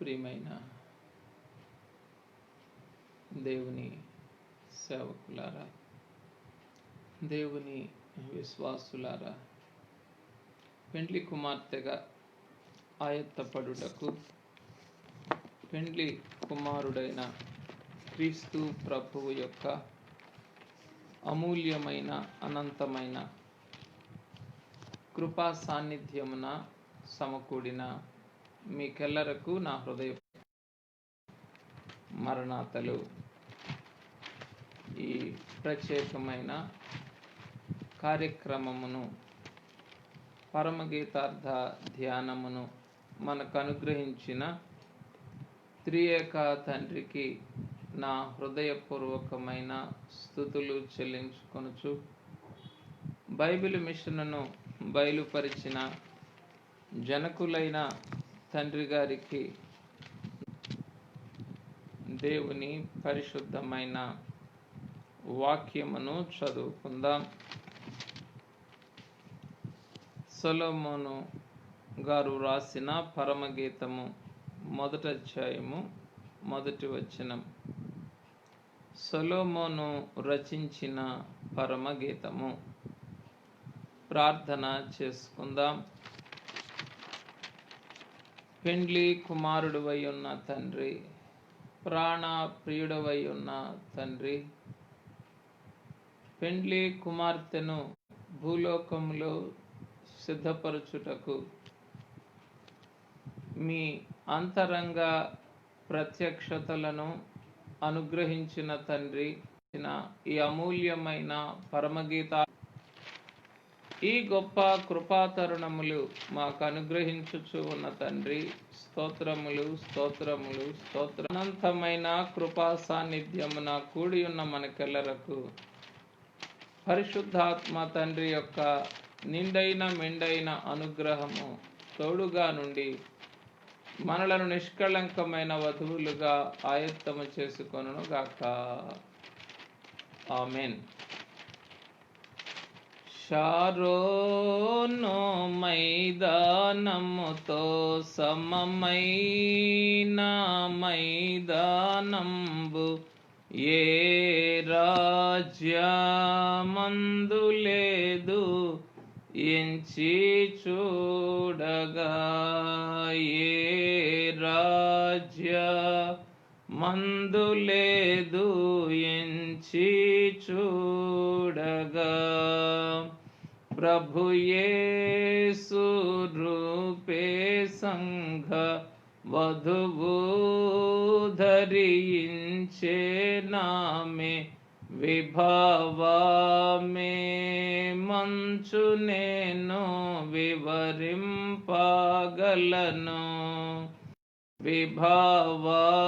ప్రియమైన దేవుని సేవకులారా, దేవుని విశ్వాసులారా, పెండ్లి కుమార్తెగా ఆయత్తపడుటకు పెండ్లి కుమారుడైన క్రీస్తు ప్రభువు యొక్క అమూల్యమైన అనంతమైన కృపా సాన్నిధ్యమున సమకూడిన మీకెల్లరకు నా హృదయ మరణాతలు. ఈ ప్రత్యేకమైన కార్యక్రమమును, పరమగీతార్థ ధ్యానమును మనకు అనుగ్రహించిన త్రియేక తండ్రికి నా హృదయపూర్వకమైన స్తుతులు చెల్లించుకొనుచు, బైబిల్ మిషన్ను బయలుపరిచిన జనకులైన తండ్రి గారికి దేవుని పరిశుద్ధమైన వాక్యమును చదువుకుందాం. సొలొమోను గారు రాసిన పరమగీతము 1వ అధ్యాయము 1వ వచనం. సొలొమోను రచించిన పరమగీతము. ప్రార్థన చేసుకుందాం. పెండ్లి కుమారుడువై ఉన్న తండ్రి, ప్రాణ ప్రియుడవై ఉన్న తండ్రి, పెండ్లి కుమార్తెను భూలోకంలో సిద్ధపరచుటకు మీ అంతరంగ ప్రత్యక్షతలను అనుగ్రహించిన తండ్రి, ఈ అమూల్యమైన పరమగీత, ఈ గొప్ప కృపాతరుణములు మాకు అనుగ్రహించుచు ఉన్న తండ్రి, స్తోత్రములు స్తోత్రములు స్తోత్ర. అనంతమైన కృపా సాన్నిధ్యమున కూడి ఉన్న మనకెల్లరకు పరిశుద్ధాత్మ తండ్రి యొక్క నిండైన మెండైన అనుగ్రహము తోడుగా నుండి మనలను నిష్కళంకమైన వధువులుగా ఆయత్తము చేసుకొనును గాక. ఆమెన్. షారోను మైదానముతో సమమైన మైదానంబు ఏ రాజ్యమందు లేదు, ఎంచి చూడగా ఏ రాజ్యమందు లేదు, ఎంచి చూడగా ప్రభు యేసు రూపే సంఘ వధువు ధరించే నామే విభావమే మంచు నేను వివరింపగలను, విభావమే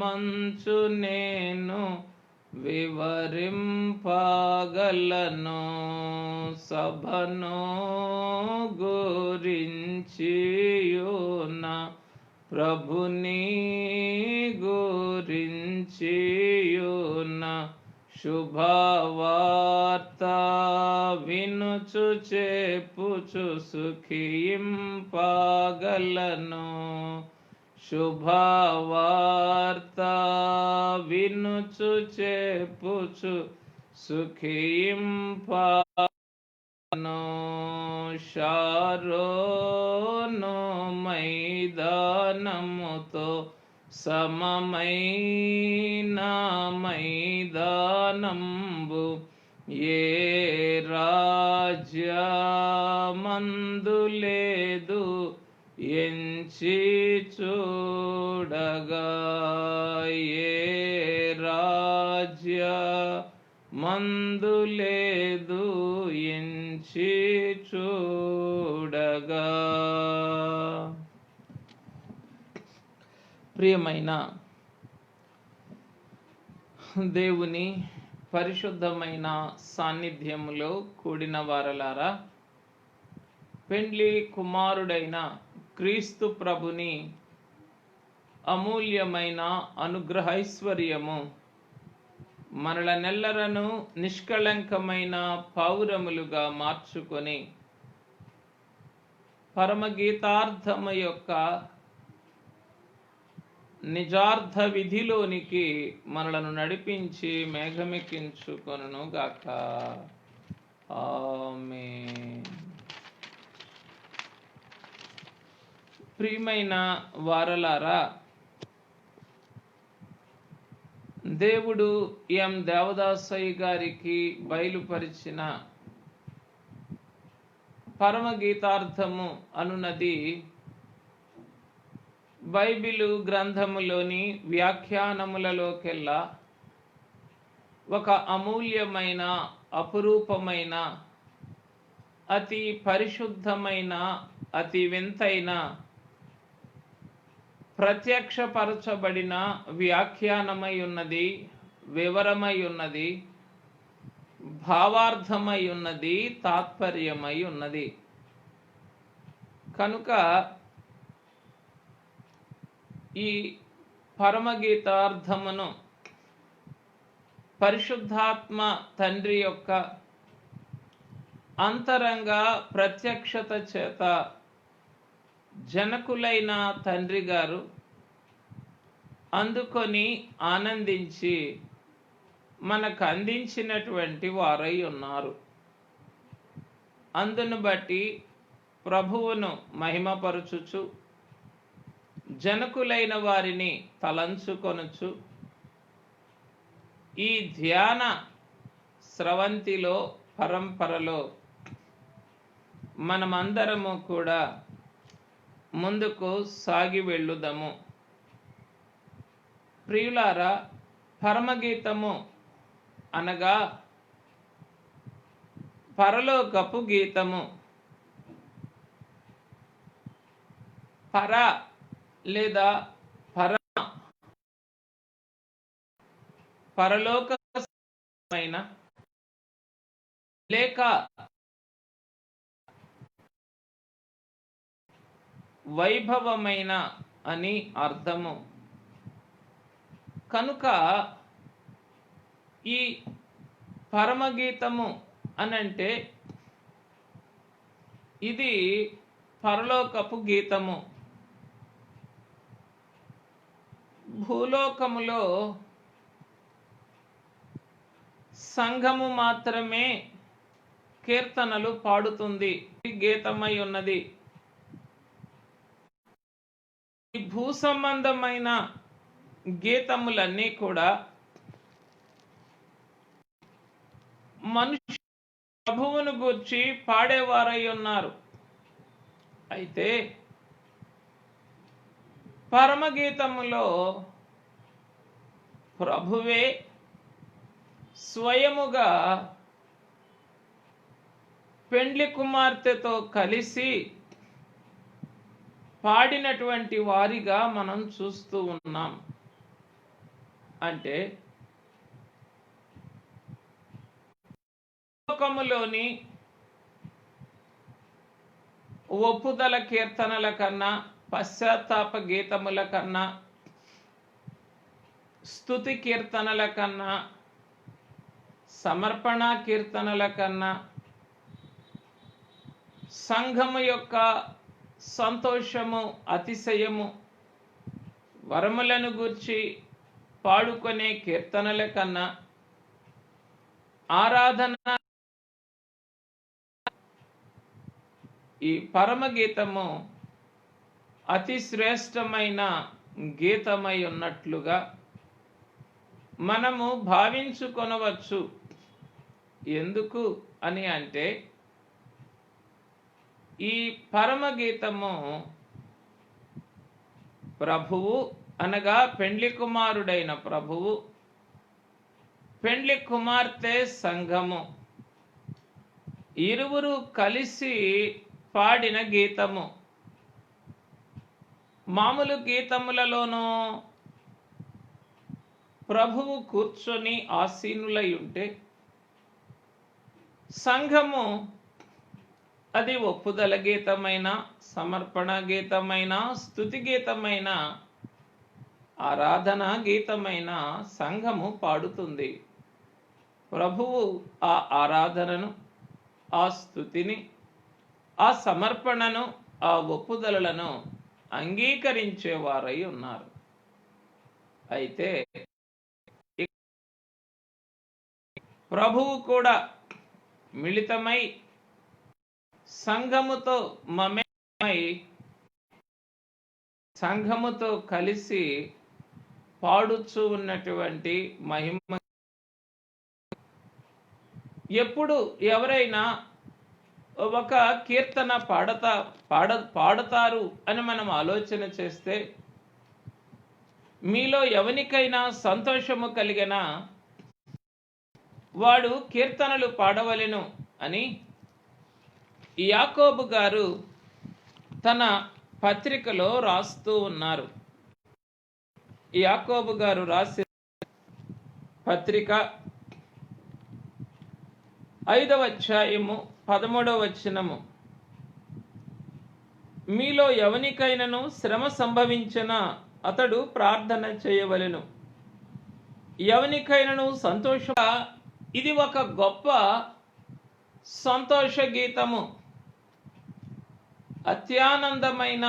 మంచు నేను వివరింపగలను. సభను గురించియున ప్రభుని గురించియున శుభవార్త వినుచు చెప్పుచు సుఖింపగలను, శుభవార్త వినుచు చెప్పుచు సుఖింపగలను. షారోను మైదానముతో సమమైన మైదానంబు ఏ రాజ్యమందు లేదు, ఎంచి చూడగా ఏ రాజ్యమందు లేదు, ఎంచి చూడగా. ప్రియమైన దేవుని పరిశుద్ధమైన సాన్నిధ్యములో కూడిన వారలారా, పెండ్లి కుమారుడైన క్రీస్తు ప్రభుని అమూల్యమైన అనుగ్రహైశ్వర్యము మనలనెల్లరను నిష్కళంకమైన పౌరములుగా మార్చుకొని పరమగీతార్థము యొక్క నిజార్థ విధిలోనికి మనలను నడిపించి మేఘమెక్కించుకొనును గాక. ఆమేన్. ప్రియమైన వారలారా, దేవుడు ఎం దేవదాసయ్య గారికి బయలుపరిచిన పరమగీతార్థము అనున్నది బైబిలు గ్రంథములోని వ్యాఖ్యానములలోకెల్లా ఒక అమూల్యమైన, అపురూపమైన, అతి పరిశుద్ధమైన, అతి వింతైన, ప్రత్యక్షపరచబడిన వ్యాఖ్యానమై ఉన్నది, వివరమై ఉన్నది, భావార్థమై ఉన్నది, తాత్పర్యమై ఉన్నది. కనుక ఈ పరమగీతార్థమును పరిశుద్ధాత్మ తండ్రి యొక్క అంతరంగ ప్రత్యక్షత చేత జనకులైన తండ్రి గారు అందుకొని ఆనందించి మనకు అందించినటువంటి వారై ఉన్నారు. అందును బట్టి ప్రభువును మహిమపరచుచు జనకులైన వారిని తలంచుకొనుచు ఈ ధ్యాన స్రవంతిలో, పరంపరలో మనమందరము కూడా ముందుకు సాగి వెళ్ళుదము. ప్రియులారా, పరమగీతము అనగా పరలోకపు గీతము. పర లేదా పరలోకమైన లేక వైభవమైన అని అర్థము. కనుక ఈ పరమగీతము అనంటే ఇది పరలోకపు గీతము. భూలోకములో సంఘము మాత్రమే కీర్తనలు పాడుతుంది, గీతమై ఉన్నది. ఈ భూ సంబంధమైన గీతములన్నీ కూడా మనుష్య ప్రభువును గూర్చి పాడేవారై ఉన్నారు. అయితే పరమగీతములో ప్రభువే స్వయముగా పెండ్లి కుమార్తెతో కలిసి పాడినటువంటి వారిగా మనం చూస్తూ ఉన్నాం. అంటే లోకములోని ఒప్పుదల కీర్తనల కన్నా, పశ్చాత్తాప గీతముల కన్నా, స్తుతి కీర్తనల కన్నా, సమర్పణ కీర్తనల కన్నా, సంఘము యొక్క సంతోషము, అతిశయము, వరములను గూర్చి పాడుకునే కీర్తనల కన్నా, ఆరాధన, ఈ పరమగీతము అతి శ్రేష్టమైన గీతమై ఉన్నట్లుగా మనము భావించుకొనవచ్చు. ఎందుకు అని అంటే ఈ పరమగీతము ప్రభువు అనగా పెండ్లి కుమారుడైన ప్రభువు, పెండ్లి కుమార్తె సంఘము, ఇరువురు కలిసి పాడిన గీతము. మామూలు గీతములలోనూ ప్రభువు కూర్చొని ఆసీనులై ఉంటే, సంఘము అది ఒప్పుదల గీతమైన, సమర్పణ గీతమైన, స్తుతి గీతమైన, ఆరాధన గీతమైన సంఘము పాడుతుంది. ప్రభువు ఆ ఆరాధనను, ఆ స్తుతిని, ఆ సమర్పణను, ఆ ఒప్పుదలను అంగీకరించేవారై ఉన్నారు. అయితే ప్రభువు కూడా మిళితమై సంఘముతో మమేకమై సంఘముతో కలిసి పాడుచూ ఉన్నటువంటి మహిమ. ఎప్పుడు ఎవరైనా ఒక కీర్తన పాడతారు అని మనం ఆలోచన చేస్తే, మీలో ఎవరికైనా సంతోషము కలిగిన వాడు కీర్తనలు పాడవలెను అని యాకోబు గారు తన పత్రికలో రాస్తూ ఉన్నారు. యాకోబు గారు రాసిన పత్రిక 5వ అధ్యాయము 13వ వచనము, మీలో ఎవనికైనను శ్రమ సంభవించిన అతడు ప్రార్థన చేయవలెను, ఎవనికైనను సంతోష. ఇది ఒక గొప్ప సంతోష గీతము, అత్యానందమైన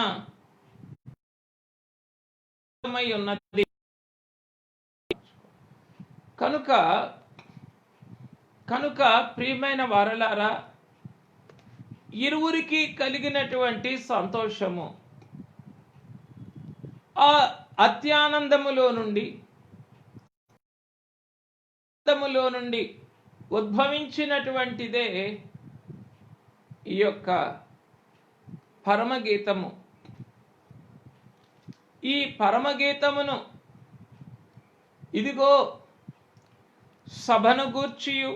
ఉన్నది. కనుక ప్రియమైన వారలారా, ఇరువురికి కలిగినటువంటి సంతోషము ఆ అత్యానందములో నుండి ఉద్భవించినటువంటిదే ఈ యొక్క పరమగీతము. ఈ పరమగీతమును ఇదిగో సభను గూర్చియు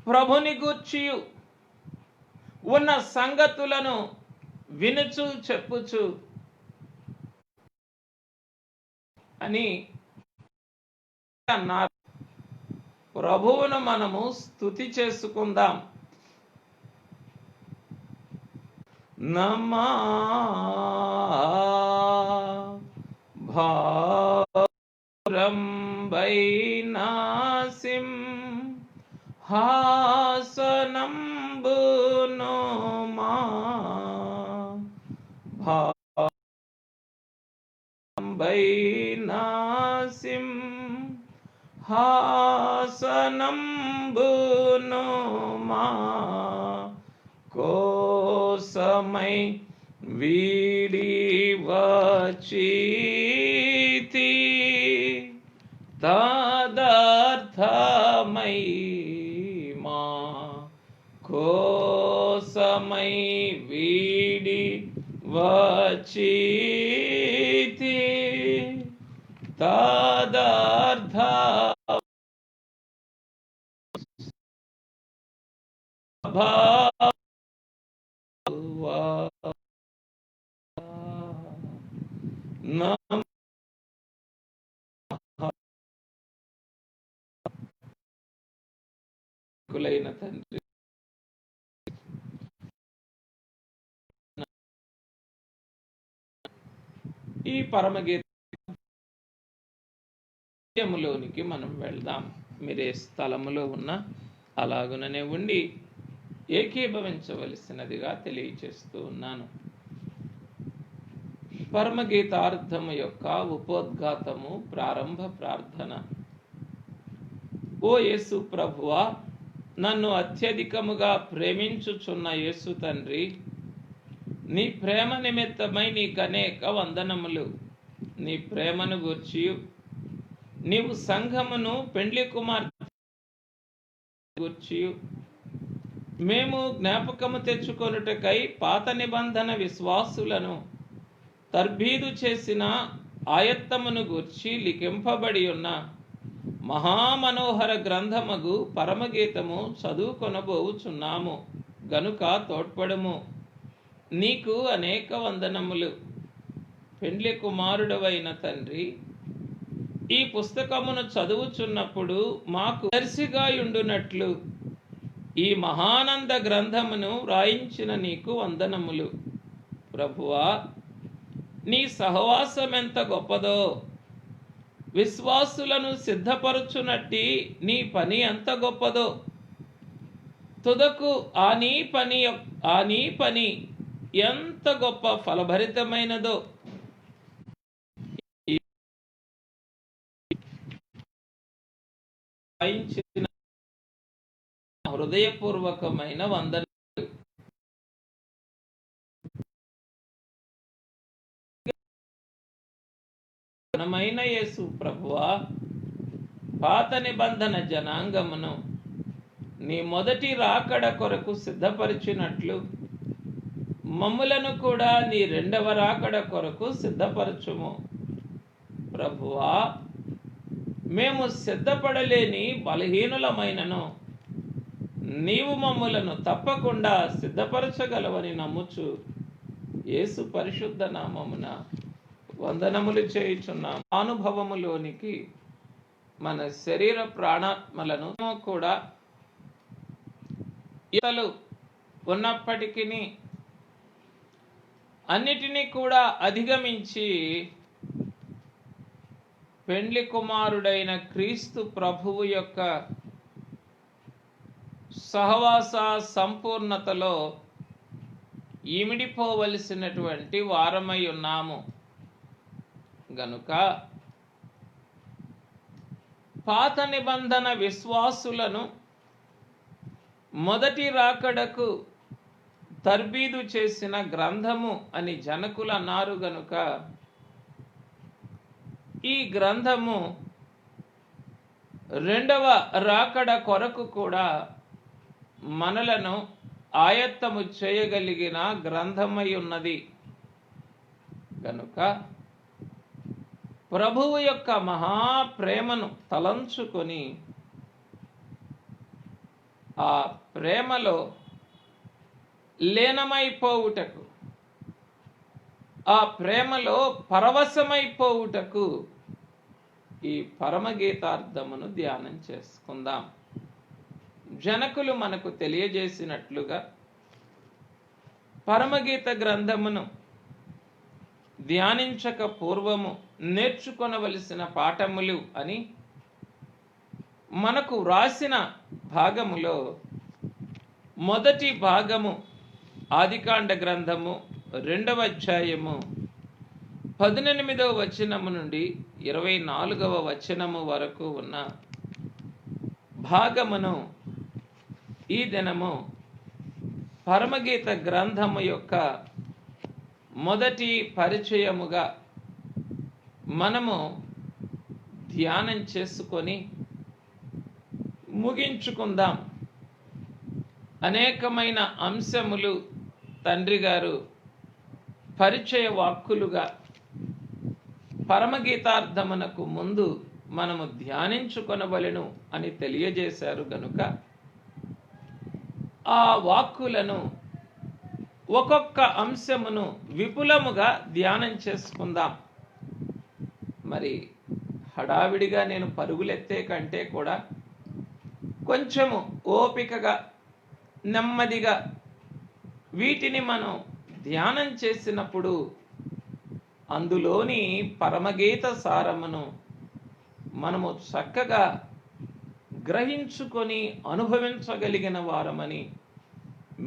ప్రభుని గూర్చియు ఉన్న సంగతులను వినుచు చెప్పుచు అని అన్నారు. ప్రభువును మనము స్తుతి చేసుకుందాం. నమా భారంబైనాసిం హాసనంబును మా భారంబైనాసిం హాసనంబును మా కోసమై వీడి వచ్చీతి తదర్థమై మా కోసమై వీడి వచ్చీతి తదర్థ కులైన తండ్రి, ఈ పరమగీతములోనికి మనం వెళ్దాం. మీరే స్థలములో ఉన్న అలాగుననే ఉండి ఏకీభవించవలసినదిగా తెలియచేస్తూ ఉన్నాను. పరమగీతార్థము యొక్క ఉపోద్ఘాతము ప్రారంభ ప్రార్థన. ఓ యేసు ప్రభువా, నన్ను అత్యధికముగా ప్రేమించుచున్న యేసు తండ్రి, నీ ప్రేమ నిమిత్తమై నీకు అనేక వందనములు. నీ ప్రేమను గూర్చి నీవు సంఘమును పెండ్లి కుమార్తె గూర్చి మేము జ్ఞాపకము తెచ్చుకొనుటకై పాత నిబంధన విశ్వాసులను తర్బీదు చేసిన ఆయత్తమును గూర్చి లిఖింపబడి ఉన్న మహామనోహర గ్రంథమగు పరమగీతము చదువుకొనబోచున్నాము గనుక తోడ్పడము. నీకు అనేక వందనములు. పెండ్లి కుమారుడవైన తండ్రి, ఈ పుస్తకమును చదువుచున్నప్పుడు మాకు దర్శిగా యుండునట్లు ఈ మహానంద గ్రంథమును వ్రాయించిన నీకు వందనములు. ప్రభువా, నీ సహవాసం ఎంత గొప్పదో, విశ్వాసులను సిద్ధపరచునట్టి నీ పని ఎంత గొప్పదో, తుదకు ఆ నీ పని ఎంత గొప్ప ఫలభరితమైనదో వాయించిన హృదయపూర్వకమైన వందన. ఘనమైన యేసు ప్రభువా, పాత నిబంధన జనాంగమును నీ మొదటి రాకడ కొరకు సిద్ధపరిచినట్లు మమ్ములను కూడా నీ రెండవ రాకడ కొరకు సిద్ధపరచుము. ప్రభువా, మేము సిద్ధపడలేని బలహీనులమైనను నీవు మమ్ములను తప్పకుండా సిద్ధపరచగలవని నమ్ముచు యేసు పరిశుద్ధ నామమున వందనములు చేయుచున్నాం. అనుభవములోనికి మన శరీర ప్రాణాత్మలను కూడా ఇతలు ఉన్నప్పటికీ అన్నిటినీ కూడా అధిగమించి పెండ్లి కుమారుడైన క్రీస్తు ప్రభువు యొక్క సహవాస సంపూర్ణతలో ఇమిడిపోవలసినటువంటి వారమై ఉన్నాము గనుక పాత నిబంధన విశ్వాసులను మొదటి రాకడకు తర్బీదు చేసిన గ్రంథము అని జనకులు అన్నారు గనుక ఈ గ్రంథము రెండవ రాకడ కొరకు కూడా మనలను ఆయత్తము చేయగలిగిన గ్రంథమై ఉన్నది గనుక ప్రభువు యొక్క మహాప్రేమను తలంచుకొని ఆ ప్రేమలో లీనమైపోవుటకు, ఆ ప్రేమలో పరవశమైపోవుటకు ఈ పరమగీతార్థమును ధ్యానం చేసుకుందాం. జనకులు మనకు తెలియజేసినట్లుగా పరమగీత గ్రంథమును ధ్యానించక పూర్వము నేర్చుకొనవలసిన పాఠములు అని మనకు వ్రాసిన భాగములో మొదటి భాగము ఆదికాండ గ్రంథము 2వ అధ్యాయము 18వ వచనము నుండి 24వ వచనము వరకు ఉన్న భాగమును ఈ దినము పరమగీత గ్రంథము యొక్క మొదటి పరిచయముగా మనము ధ్యానం చేసుకొని ముగించుకుందాం. అనేకమైన అంశములు తండ్రి గారు పరిచయ వాక్కులుగా పరమగీతార్థమునకు ముందు మనము ధ్యానించుకొనవలెను అని తెలియజేశారు గనుక ఆ వాక్కులను ఒక్కొక్క అంశమును విపులముగా ధ్యానం చేసుకుందాం. మరి హడావిడిగా నేను పరుగులెత్తే కంటే కూడా కొంచెము ఓపికగా నెమ్మదిగా వీటిని మనం ధ్యానం చేసినప్పుడు అందులోని పరమగీత సారమును మనము చక్కగా గ్రహించుకొని అనుభవించగలిగిన వారమని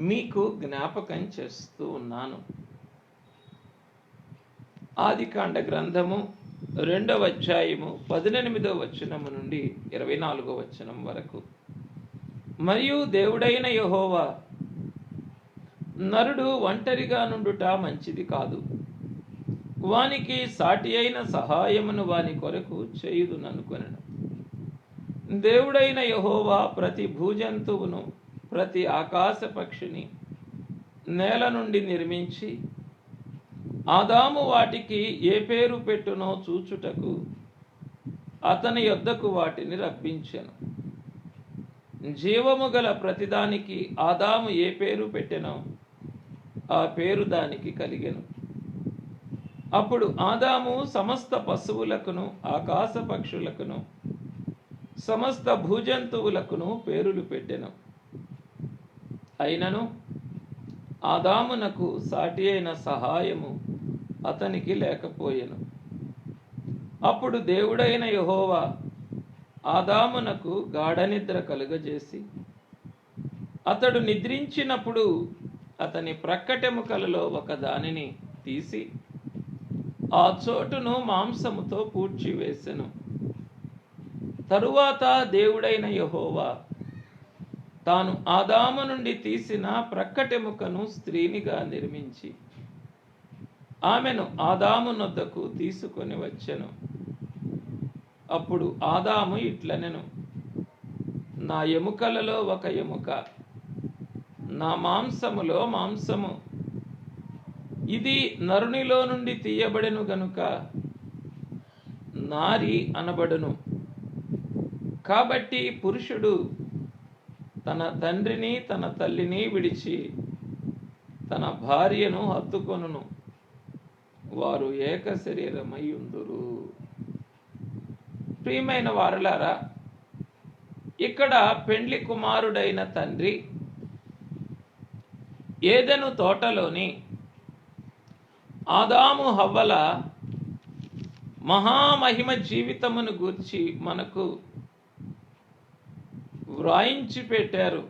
మీకు జ్ఞాపకం చేస్తూ ఉన్నాను. ఆదికాండ గ్రంథము 2వ అధ్యాయము 18వ వచనము నుండి 24వ వచనం వరకు. మరియు దేవుడైన యెహోవా, నరుడు ఒంటరిగా నుండుట మంచిది కాదు, వానికి సాటి అయిన సహాయమును వాని కొరకు చేయుదుననుకొనెను. దేవుడైన యెహోవా ప్రతి భూజంతువును ప్రతి ఆకాశ పక్షిని నేల నుండి నిర్మించి ఆదాము వాటికి ఏ పేరు పెట్టునో చూచుటకు అతని యొద్దకు వాటిని రప్పించెను. జీవము గల ప్రతిదానికి ఆదాము ఏ పేరు పెట్టెనో ఆ పేరు దానికి కలిగెను. అప్పుడు ఆదాము సమస్త పశువులకును ఆకాశ పక్షులకును సమస్త భూజంతువులకును పేరులు పెట్టెను. అయినను ఆదామునకు సాటి అయిన సహాయము అతనికి లేకపోయెను. అప్పుడు దేవుడైన యెహోవా ఆదామునకు గాఢనిద్ర కలుగజేసి అతడు నిద్రించినప్పుడు అతని ప్రక్కటెముకలలో ఒక దానిని తీసి ఆ చోటును మాంసముతో పూడ్చివేసెను. తరువాత దేవుడైన యెహోవా తాను ఆదాము నుండి తీసిన ప్రక్కటెముకను స్త్రీనిగా నిర్మించి ఆమెను ఆదాము నొద్దకు తీసుకొని వచ్చెను. అప్పుడు ఆదాము ఇట్లనెను, నా ఎముకలలో ఒక ఎముక, నా మాంసములో మాంసము. ఇది నరునిలో నుండి తీయబడెను గనుక నారి అనబడును. కాబట్టి పురుషుడు తన తండ్రిని తన తల్లిని విడిచి తన భార్యను హత్తుకొనును, వారు ఏక శరీరమై ఉందురు. ప్రియమైన వారలారా, ఇక్కడ పెండ్లి కుమారుడైన తండ్రి ఏదెను తోటలోని ఆదాము హవ్వల మహామహిమ జీవితమును గూర్చి మనకు వ్రాయించి పెట్టారు.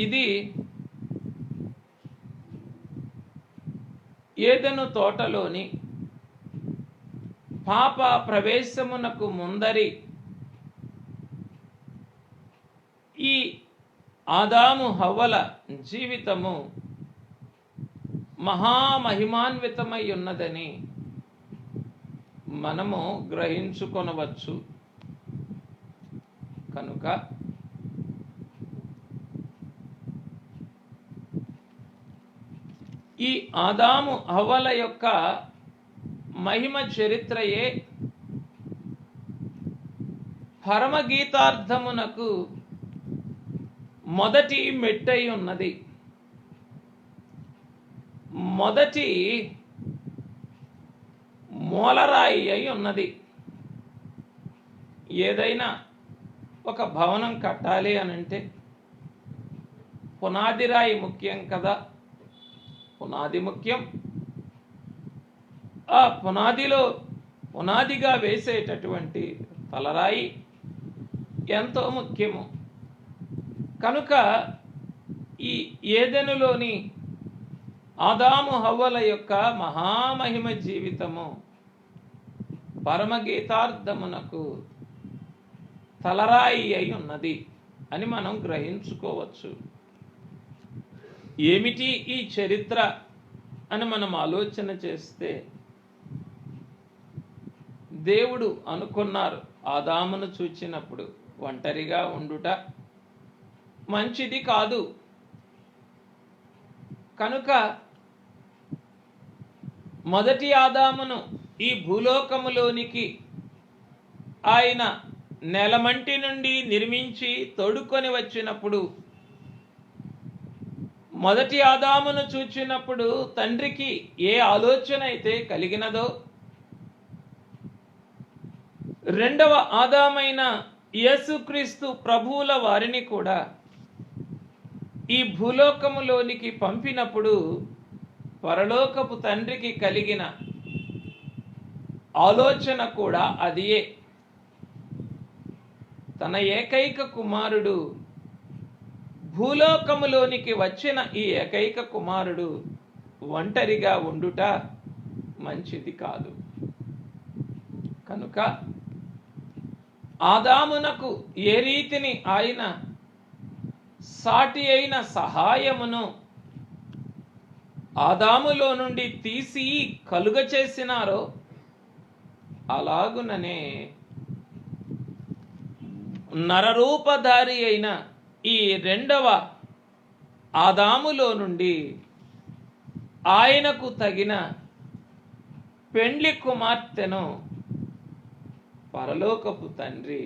ఇది ఏదెను తోటలోని పాప ప్రవేశమునకు ముందరి ఈ ఆదాము హవ్వల జీవితము మహామహిమాన్వితమై ఉన్నదని మనము గ్రహించుకొనవచ్చు. కనుక ఈ ఆదాము హవ్వల యొక్క మహిమ చరిత్రయే పరమగీతార్థమునకు మొదటి మెట్టై ఉన్నది. మొదటి మూలరాయి అయి ఉన్నది. ఏదైనా ఒక భవనం కట్టాలి అనంటే పునాది రాయి ముఖ్యం కదా. పునాది ముఖ్యం. ఆ పునాదిగా వేసేటటువంటి తలరాయి ఎంతో ముఖ్యము. కనుక ఈ ఏదెనులోని ఆదాము హవ్వల యొక్క మహామహిమ జీవితము పరమగీతార్థమునకు తలరాయి అయి ఉన్నది అని మనం గ్రహించుకోవచ్చు. ఏమిటి ఈ చరిత్ర అని మనం ఆలోచన చేస్తే, దేవుడు అనుకున్నారు ఆదామును చూచినప్పుడు ఒంటరిగా ఉండుట మంచిది కాదు. కనుక మొదటి ఆదామును ఈ భూలోకములోనికి ఆయన నెలమంటి నుండి నిర్మించి తోడుకొని వచ్చినప్పుడు, మొదటి ఆదామును చూచినప్పుడు తండ్రికి ఏ ఆలోచన అయితే కలిగినదో, రెండవ ఆదామైన యేసుక్రీస్తు ప్రభువుల వారిని కూడా ఈ భూలోకములోనికి పంపినప్పుడు పరలోకపు తండ్రికి కలిగిన ఆలోచన కూడా అదియే. తన ఏకైక కుమారుడు భూలోకములోనికి వచ్చిన ఈ ఏకైక కుమారుడు ఒంటరిగా ఉండుట మంచిది కాదు. కనుక ఆదామునకు ఏ రీతిని ఆయన సాటి అయిన సహాయమును ఆదాములో నుండి తీసి కలుగ చేసినారో, అలాగుననే నరరూపధారి అయిన ఈ రెండవ ఆదాములో నుండి ఆయనకు తగిన పెండ్లి కుమార్తెను పరలోకపు తండ్రి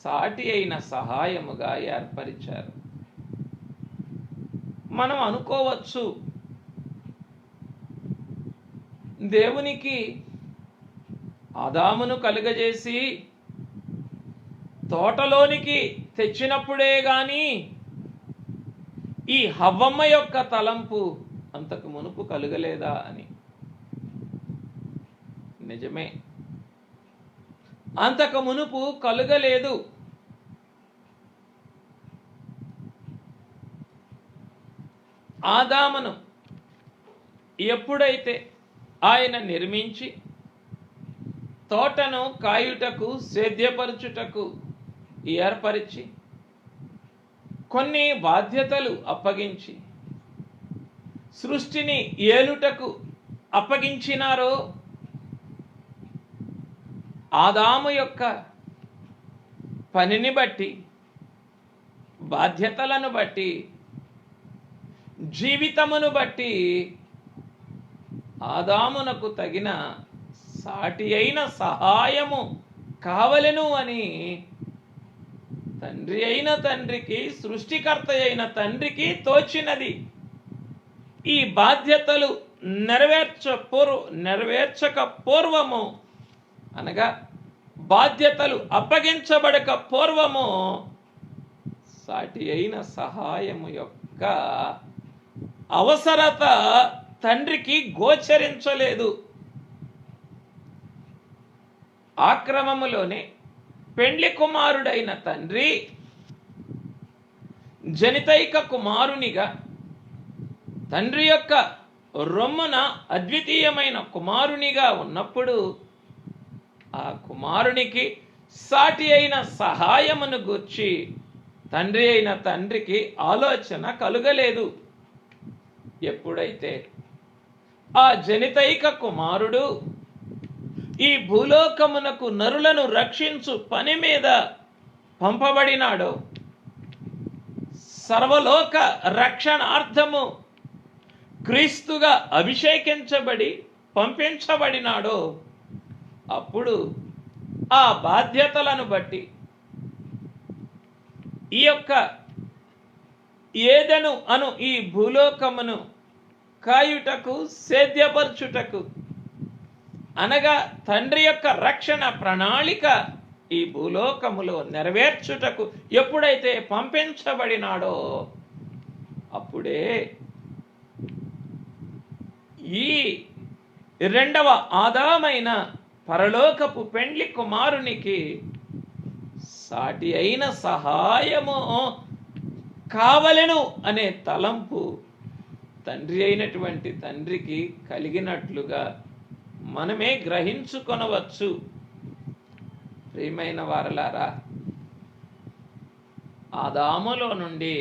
సాటి అయిన సహాయముగా ఏర్పరిచారు. మనం అనుకోవచ్చు, దేవునికి ఆదామును కలుగజేసి తోటలోనికి తెచ్చినప్పుడే గాని ఈ హవ్వమ్మ యొక్క తలంపు అంతకు మునుపు కలుగలేదా అని. నిజమే, అంతకు మునుపు కలుగలేదు. ఆదామును ఎప్పుడైతే ఆయన నిర్మించి తోటను కాయుటకు సేద్యపరచుటకు ఏర్పరిచి కొన్ని బాధ్యతలు అప్పగించి సృష్టిని ఏలుటకు అప్పగించినారో ఆదాము యొక్క పనిని బట్టి, బాధ్యతలను బట్టి, జీవితమును బట్టి ఆదామునకు తగిన సాటి అయిన సహాయము కావలెను అని తండ్రి అయిన తండ్రికి, సృష్టికర్త అయిన తండ్రికి తోచినది. ఈ బాధ్యతలు నెరవేర్చక పూర్వము, అనగా బాధ్యతలు అప్పగించబడక పూర్వము సాటి అయిన సహాయము యొక్క అవసరత తండ్రికి గోచరించలేదు. ఆ క్రమములోనే పెండ్లి కుమారుడైన తండ్రి జనితైక కుమారునిగా తండ్రి యొక్క రొమ్మున అద్వితీయమైన కుమారునిగా ఉన్నప్పుడు ఆ కుమారునికి సాటి అయిన సహాయమును గూర్చి తండ్రి అయిన తండ్రికి ఆలోచన కలుగలేదు. ఎప్పుడైతే ఆ జనితైక కుమారుడు ఈ భూలోకమునకు నరులను రక్షించు పని మీద పంపబడినాడో, సర్వలోక రక్షణార్థము క్రీస్తుగా అభిషేకించబడి పంపించబడినాడో, అప్పుడు ఆ బాధ్యతలను బట్టి ఈ యొక్క ఏదెను అను ఈ భూలోకమును కాయుటకు, సేద్యపరచుటకు, అనగా తండ్రి యొక్క రక్షణ ప్రణాళిక ఈ భూలోకములో నెరవేర్చుటకు ఎప్పుడైతే పంపించబడినాడో అప్పుడే ఈ రెండవ ఆదామైన పరలోకపు పెండ్లి కుమారునికి సాటి అయిన సహాయము కావలెను అనే తలంపు తండ్రి అయినటువంటి తండ్రికి కలిగినట్లుగా మనమే గ్రహించుకొనవచ్చు. ప్రియమైన వారలారా, ఆదాములో నుండి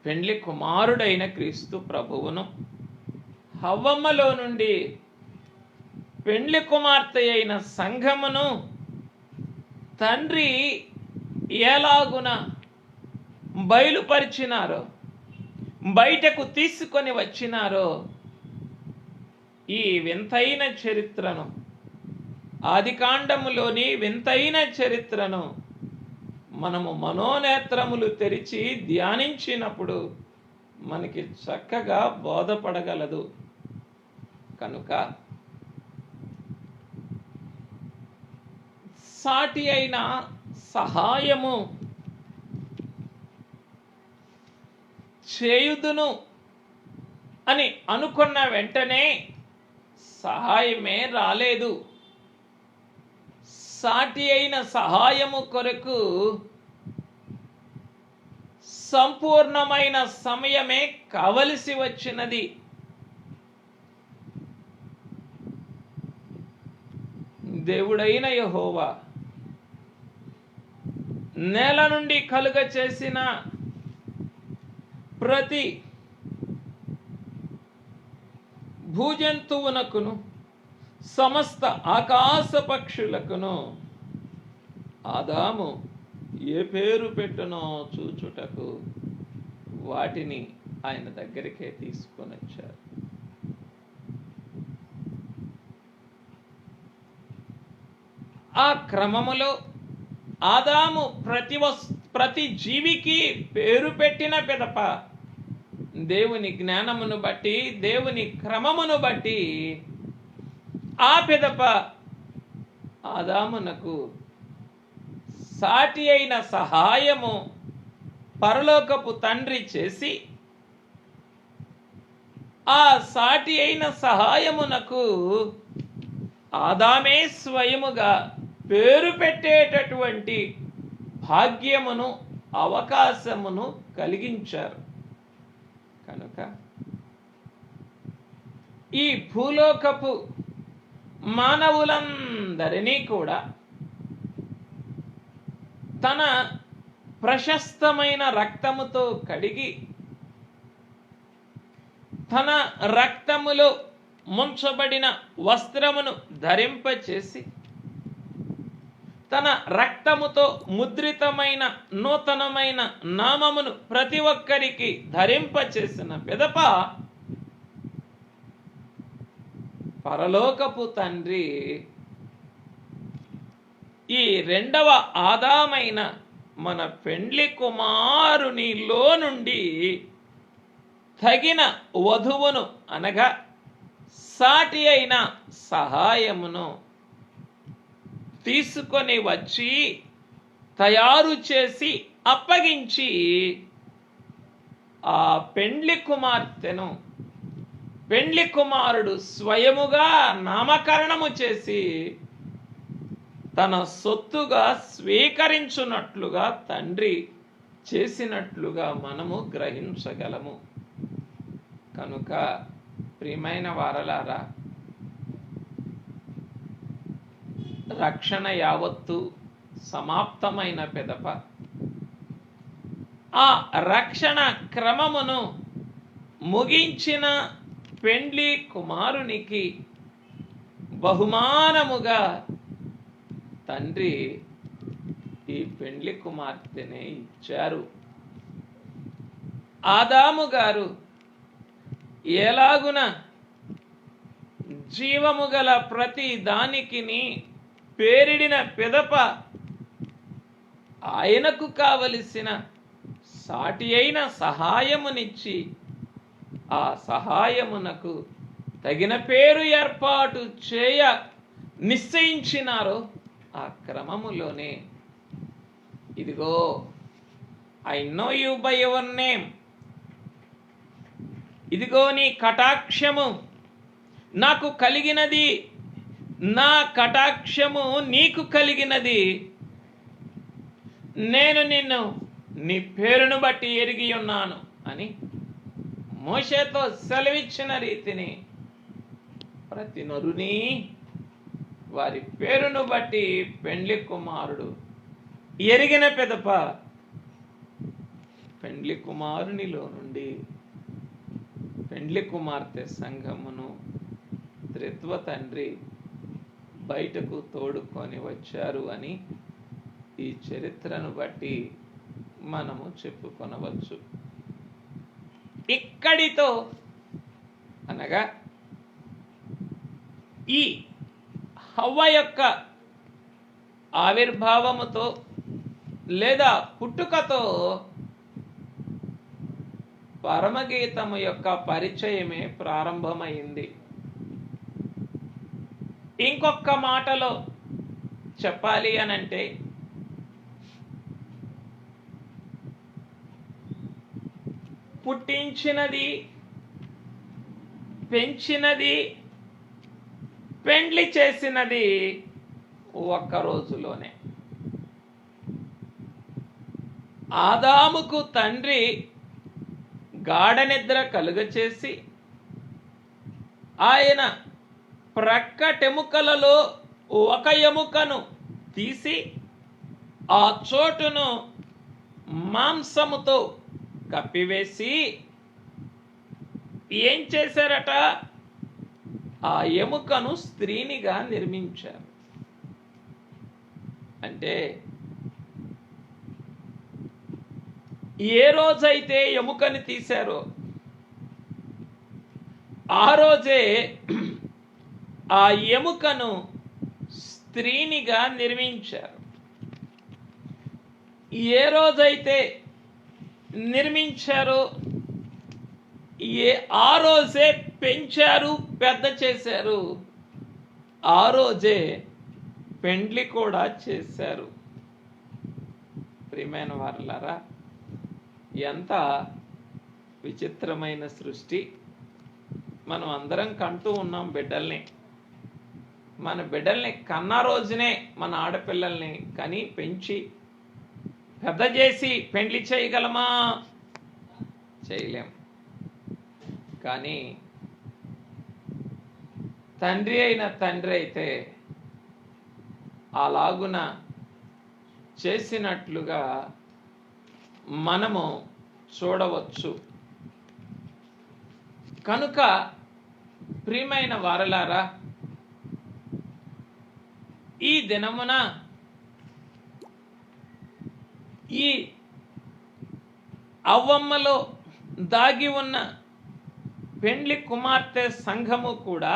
పెండ్లి కుమారుడైన క్రీస్తు ప్రభువును, హవ్వమ్మలో నుండి పెండ్లి కుమార్తె అయిన సంఘమును తండ్రి ఎలాగున బయలుపరిచినారో, బయటకు తీసుకొని వచ్చినారో ఈ వింతైన చరిత్రను, ఆదికాండములోని వింతైన చరిత్రను మనము మనోనేత్రములు తెరిచి ధ్యానించినప్పుడు మనకి చక్కగా బోధపడగలదు. కనుక సాటి అయిన సహాయము చేయుదును అని అనుకున్న వెంటనే సహాయమే రాలేదు. సాటి అయిన సహాయము కొరకు సంపూర్ణమైన సమయమే కావలసి వచ్చినది. దేవుడైన యెహోవా నేల నుండి కలుగ చేసిన ప్రతి భూజంతువునకును, సమస్త ఆకాశ పక్షులకును ఆదాము ఏ పేరు పెట్టునో చూచుటకు వాటిని ఆయన దగ్గరికే తీసుకొని వచ్చారు. ఆ క్రమములో ఆదాము ప్రతి జీవికి పేరు పెట్టిన పిదప దేవుని జ్ఞానమును బట్టి, దేవుని క్రమమును బట్టి ఆ పిదప ఆదామునకు సాటి అయిన సహాయము పరలోకపు తండ్రి చేసి, ఆ సాటి అయిన సహాయమునకు ఆదామే స్వయముగా పేరు పెట్టేటటువంటి భాగ్యమును, అవకాశమును కలిగించారు. కనుక ఈ భూలోకపు మానవులందరినీ కూడా తన ప్రశస్తమైన రక్తముతో కడిగి తన రక్తములో ముంచబడిన వస్త్రమును ధరింపచేసి తన రక్తముతో ముద్రితమైన నూతనమైన నామమును ప్రతి ఒక్కరికి ధరింపచేసిన పిదప పరలోకపు తండ్రి ఈ రెండవ ఆదామైన మన పెండ్లి కుమారునిలో నుండి తగిన వధువును అనగా సాటి అయిన సహాయమును తీసుకొని వచ్చి తయారు చేసి అప్పగించి ఆ పెండ్లి కుమార్తెను పెండ్లి కుమారుడు స్వయముగా నామకరణము చేసి తన సొత్తుగా స్వీకరించున్నట్లుగా తండ్రి చేసినట్లుగా మనము గ్రహించగలము. కనుక ప్రియమైన వారలారా, రక్షణ యావత్తు సమాప్తమైన పిదప ఆ రక్షణ క్రమమును ముగించిన పెండ్లి కుమారునికి బహుమానముగా తండ్రి ఈ పెండ్లి కుమార్తెనే ఇచ్చారు. ఆదాము గారు ఎలాగున జీవము గల ప్రతి దానికిని పేరిడిన పిదప ఆయనకు కావలసిన సాటి అయిన సహాయమునిచ్చి ఆ సహాయమునకు తగిన పేరు ఏర్పాటు చేయ నిశ్చయించినారో ఆ క్రమములోనే ఇదిగో I know you by your name, ఇదిగో నీ కటాక్షము నాకు కలిగినది, నా కటాక్షము నీకు కలిగినది, నేను నిన్ను నీ పేరును బట్టి ఎరిగి ఉన్నాను అని మోషేతో సెలవిచ్చిన రీతిని ప్రతి నరుని వారి పేరును బట్టి పెండ్లి కుమారుడు ఎరిగిన పిదప పెండ్లి కుమారునిలో నుండి పెండ్లి కుమార్తె సంఘమును త్రిత్వ తండ్రి బయటకు తోడుకొని వచ్చారు అని ఈ చరిత్రను బట్టి మనము చెప్పుకొనవచ్చు. ఇక్కడితో అనగా ఈ హవ్వ యొక్క ఆవిర్భావముతో లేదా పుట్టుకతో పరమగీతము యొక్క పరిచయమే ప్రారంభమైంది. ఇంకొక మాటలో చెప్పాలి అనంటే పుట్టించినది, పెంచినది, పెండ్లి చేసినది ఒక్క రోజులోనే. ఆదాముకు తండ్రి గాఢ నిద్ర కలుగచేసి ఆయన ప్రక్కటెముకలలో ఒక ఎముకను తీసి ఆ చోటును మాంసముతో కప్పివేసి ఏం చేశారట? ఆ ఎముకను స్త్రీనిగా నిర్మించారు. అంటే ఏ రోజైతే ఎముకని తీశారో ఆ రోజే ఆ ఎముకను స్త్రీనిగా నిర్మించారు. ఏ రోజైతే నిర్మించారో ఆ రోజే పెంచారు, పెద్ద చేశారు. ఆ రోజే పెండ్లి కూడా చేశారు. ప్రియమైన వారలారా, ఎంత విచిత్రమైన సృష్టి. మనం అందరం కంటూ ఉన్నాం బిడ్డల్ని. మన బిడ్డల్ని కన్న రోజునే మన ఆడపిల్లల్ని కని పెంచి పెద్ద చేసి పెండ్లి చేయగలమా? చేయలేం. కానీ తండ్రి అయిన తండ్రి అయితే అలాగున చేసినట్లుగా మనము చూడవచ్చు. కనుక ప్రియమైన వారలారా, ఈ దినమున ఈ అవ్వమ్మలో దాగి ఉన్న పెండ్లి కుమార్తె సంఘము కూడా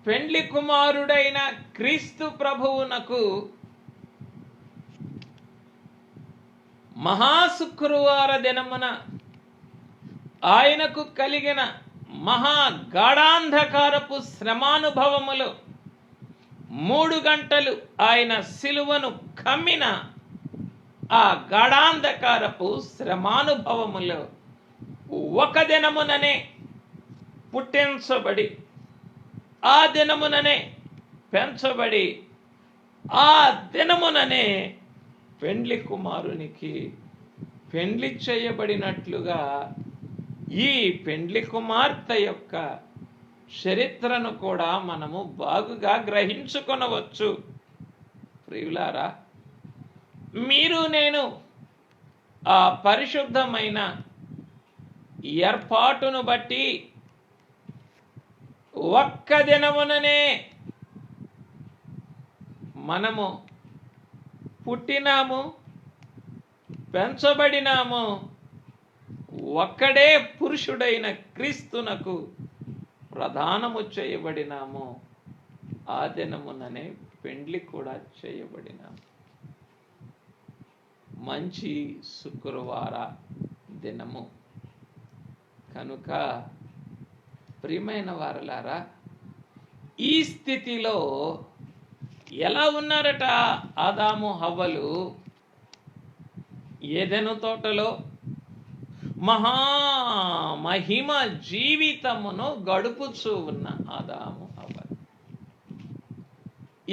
పెండ్లి కుమారుడైన క్రీస్తు ప్రభువునకు మహాశుక్రవార దినమున ఆయనకు కలిగిన మహాగాఢాంధకారపు శ్రమానుభవములు 3 గంటలు ఆయన సిలువను కమ్మిన ఆ గాఢాంధకారపు శ్రమానుభవములు ఒక దినముననే పుట్టించబడి, ఆ దినముననే పెంచబడి, ఆ దినముననే పెండ్లి కుమారునికి పెండ్లి చేయబడినట్లుగా ఈ పెండ్లి కుమార్తె యొక్క చరిత్రను కూడా మనము బాగుగా గ్రహించుకొనవచ్చు. ప్రియులారా, మీరు నేను ఆ పరిశుద్ధమైన ఏర్పాటును బట్టి ఒక్క దినముననే మనము పుట్టినాము, పెంచబడినాము. ఒక్కడే పురుషుడైన క్రీస్తునకు ప్రదానము చేయబడినాము. ఆ దినముననే పెండ్లి కూడా చేయబడినాము. మంచి శుక్రవార దినము కనుక ప్రియమైన వారలారా, ఈ స్థితిలో ఎలా ఉన్నారట ఆదాము హవ్వలు? ఏదెను తోటలో మహామహిమ జీవితమును గడుపుచూ ఉన్న ఆదాము హవ్వలు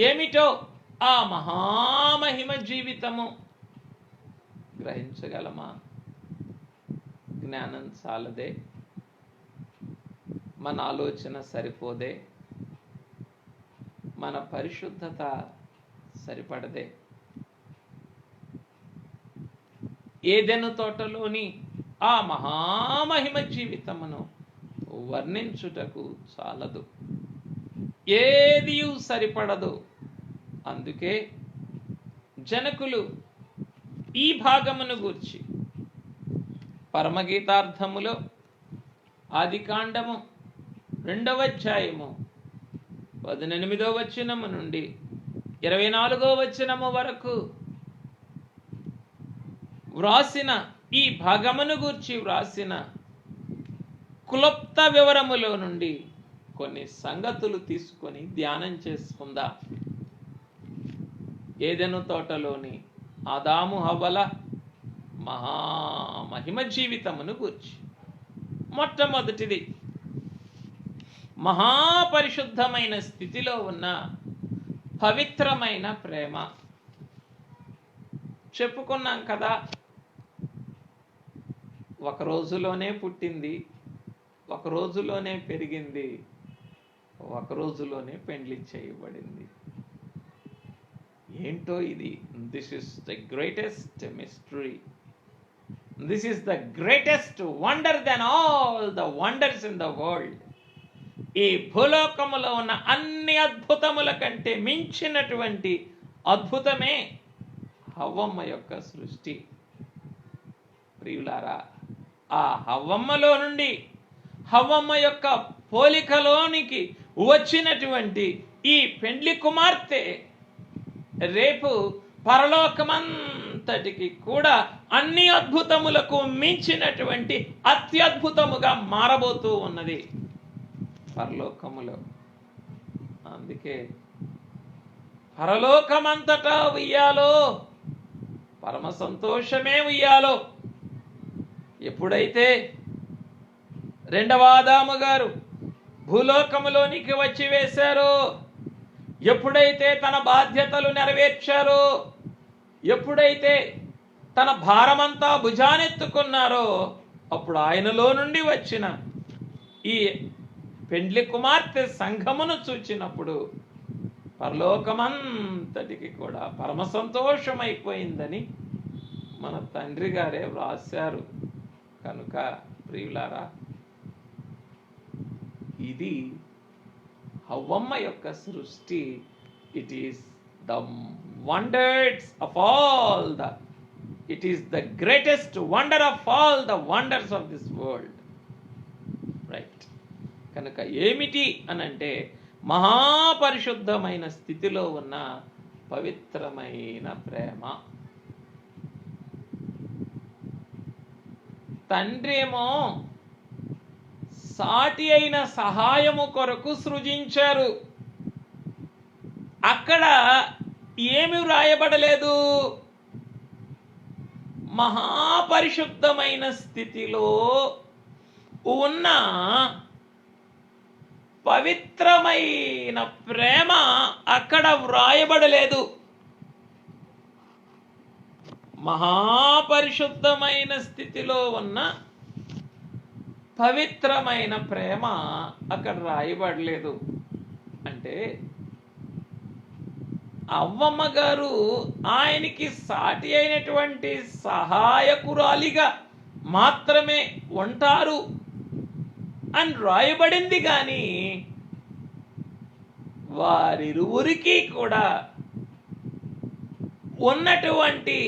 ఏమిటో ఆ మహామహిమ జీవితము గ్రహించగలమా? జ్ఞానం చాలదే, మన ఆలోచన సరిపోదే, మన పరిశుద్ధత సరిపడదే. ఏదెను తోటలోని ఆ మహామహిమ జీవితమును వర్ణించుటకు చాలదు, ఏది సరిపడదు. అందుకే జనకులు ఈ భాగమును గూర్చి పరమగీతార్థములో ఆదికాండము 2వ అధ్యాయము 18వ వచనము నుండి 24వ వచనము వరకు వ్రాసిన ఈ భాగమును గూర్చి వ్రాసిన క్లుప్త వివరములో నుండి కొన్ని సంగతులు తీసుకొని ధ్యానం చేసుకుందాం. ఏదెను తోటలోని ఆదాము హవ్వల మహామహిమ జీవితమును గూర్చి మొట్టమొదటిది, మహాపరిశుద్ధమైన స్థితిలో ఉన్న పవిత్రమైన ప్రేమ. చెప్పుకున్నాం కదా, ఒక రోజులోనే పుట్టింది, ఒక రోజులోనే పెరిగింది, ఒక రోజులోనే పెండ్లి చేయబడింది. ఏంటో ఇది? This is the greatest mystery. This is the greatest wonder then all the wonders in the world. ఈ భూలోకములో ఉన్న అన్ని అద్భుతముల కంటే మించినటువంటి అద్భుతమే హవ్వమ్మ యొక్క సృష్టి. ప్రియులారా, ఆ హవ్వమ్మలో నుండి, హవ్వమ్మ యొక్క పోలికలోనికి వచ్చినటువంటి ఈ పెండ్లి కుమార్తె రేపు పరలోకమంతటికి కూడా అన్ని అద్భుతములకు మించినటువంటి అత్యద్భుతముగా మారబోతూ ఉన్నది పరలోకములో. అందుకే పరలోకమంతటా ఉయ్యాలో, పరమ సంతోషమే ఉయ్యాలో. ఎప్పుడైతే 2వ ఆదాము గారు భూలోకములోనికి వచ్చి వేశారో, ఎప్పుడైతే తన బాధ్యతలు నెరవేర్చారో, ఎప్పుడైతే తన భారమంతా భుజానెత్తుకున్నారో, అప్పుడు ఆయనలో నుండి వచ్చిన ఈ పెండ్లి కుమార్తె సంఘమును చూచినప్పుడు పరలోకమంతటికి కూడా పరమ సంతోషమైపోయిందని మన తండ్రి గారే వ్రాశారు. కనుక ప్రియులారా, ఇది హవ్వమ్మ యొక్క సృష్టి. It is the wonders of all it is the greatest wonder of all the wonders of this world. Right. కనుక ఏమిటి అనంటే మహాపరిశుద్ధమైన స్థితిలో ఉన్న పవిత్రమైన ప్రేమ. తండ్రి ఏమో సాటి అయిన సహాయము కొరకు సృజించారు. అక్కడ ఏమి వ్రాయబడలేదు? మహాపరిశుద్ధమైన స్థితిలో ఉన్న పవిత్రమైన ప్రేమ అక్కడ వ్రాయబడలేదు. మహాపరిశుద్ధమైన స్థితిలో ఉన్న పవిత్రమైన ప్రేమ అక్కడ రాయబడలేదు. అంటే అవ్వమ్మ గారు ఆయనకి సాటి అయినటువంటి సహాయకురాలిగా మాత్రమే ఉంటారు అని రాయబడింది. కానీ వారిరువురికి కూడా ఉన్నటువంటి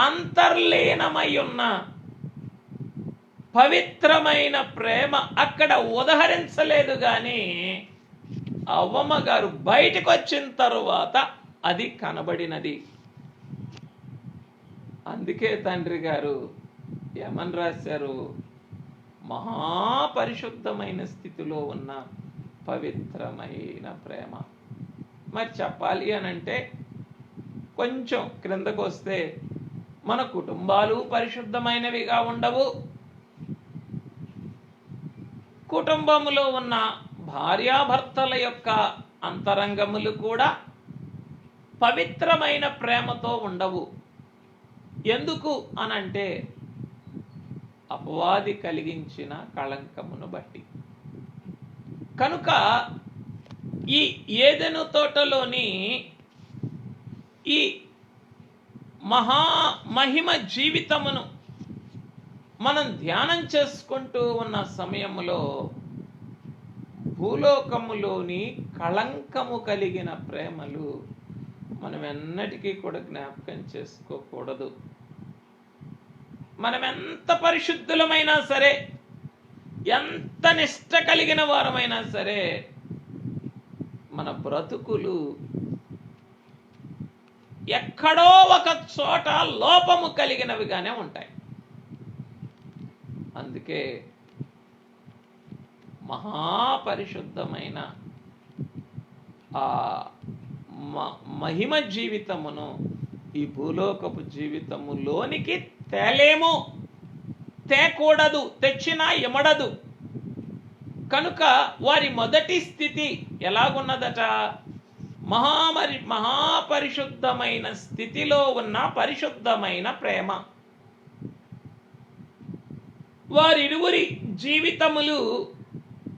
అంతర్లీనమై ఉన్న పవిత్రమైన ప్రేమ అక్కడ ఉదహరించలేదు. కానీ అవ్వమ్మ గారు బయటకు వచ్చిన తరువాత అది కనబడినది. అందుకే తండ్రి గారు ఏమని రాశారు? మహాపరిశుద్ధమైన స్థితిలో ఉన్న పవిత్రమైన ప్రేమ. మరి చెప్పాలి అనంటే కొంచెం క్రిందకు వస్తే మన కుటుంబాలు పరిశుద్ధమైనవిగా ఉండవు. కుటుంబములో ఉన్న భార్యాభర్తల యొక్క అంతరంగములు కూడా పవిత్రమైన ప్రేమతో ఉండవు. ఎందుకు అనంటే అపవాది కలిగించిన కళంకమును బట్టి. కనుక ఈ ఏదెను తోటలోని ఈ మహిమ జీవితమును మనం ధ్యానం చేసుకుంటూ ఉన్న సమయంలో భూలోకములోని కళంకము కలిగిన ప్రేమలు మనం ఎన్నటికీ కూడా జ్ఞాపకం చేసుకోకూడదు. మనం ఎంత పరిశుద్ధులమైనా సరే, ఎంత నిష్ట కలిగిన వారమైనా సరే, మన బ్రతుకులు ఎక్కడో ఒక చోట లోపము కలిగినవిగానే ఉంటాయి. అందుకే మహాపరిశుద్ధమైన ఆ మహిమ జీవితమును ఈ భూలోకపు జీవితములోనికి తేలేము, తేకూడదు, తెచ్చినా ఇమడదు. కనుక వారి మొదటి స్థితి ఎలాగున్నదట? మహాపరిశుద్ధమైన స్థితిలో ఉన్న పరిశుద్ధమైన ప్రేమ. వారిరువురి జీవితములు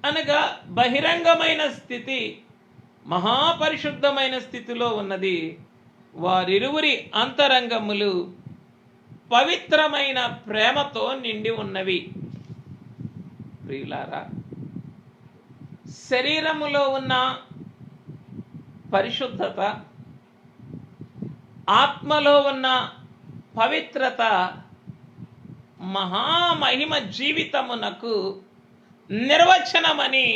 అనగా బహిరంగమైన స్థితి మహాపరిశుద్ధమైన స్థితిలో ఉన్నది. వారిరువురి అంతరంగములు పవిత్రమైన ప్రేమతో నిండి ఉన్నవి. ప్రియులారా, శరీరములో ఉన్న పరిశుద్ధత, ఆత్మలో ఉన్న పవిత్రత మహామహిమ జీవితమునకు నిర్వచనమని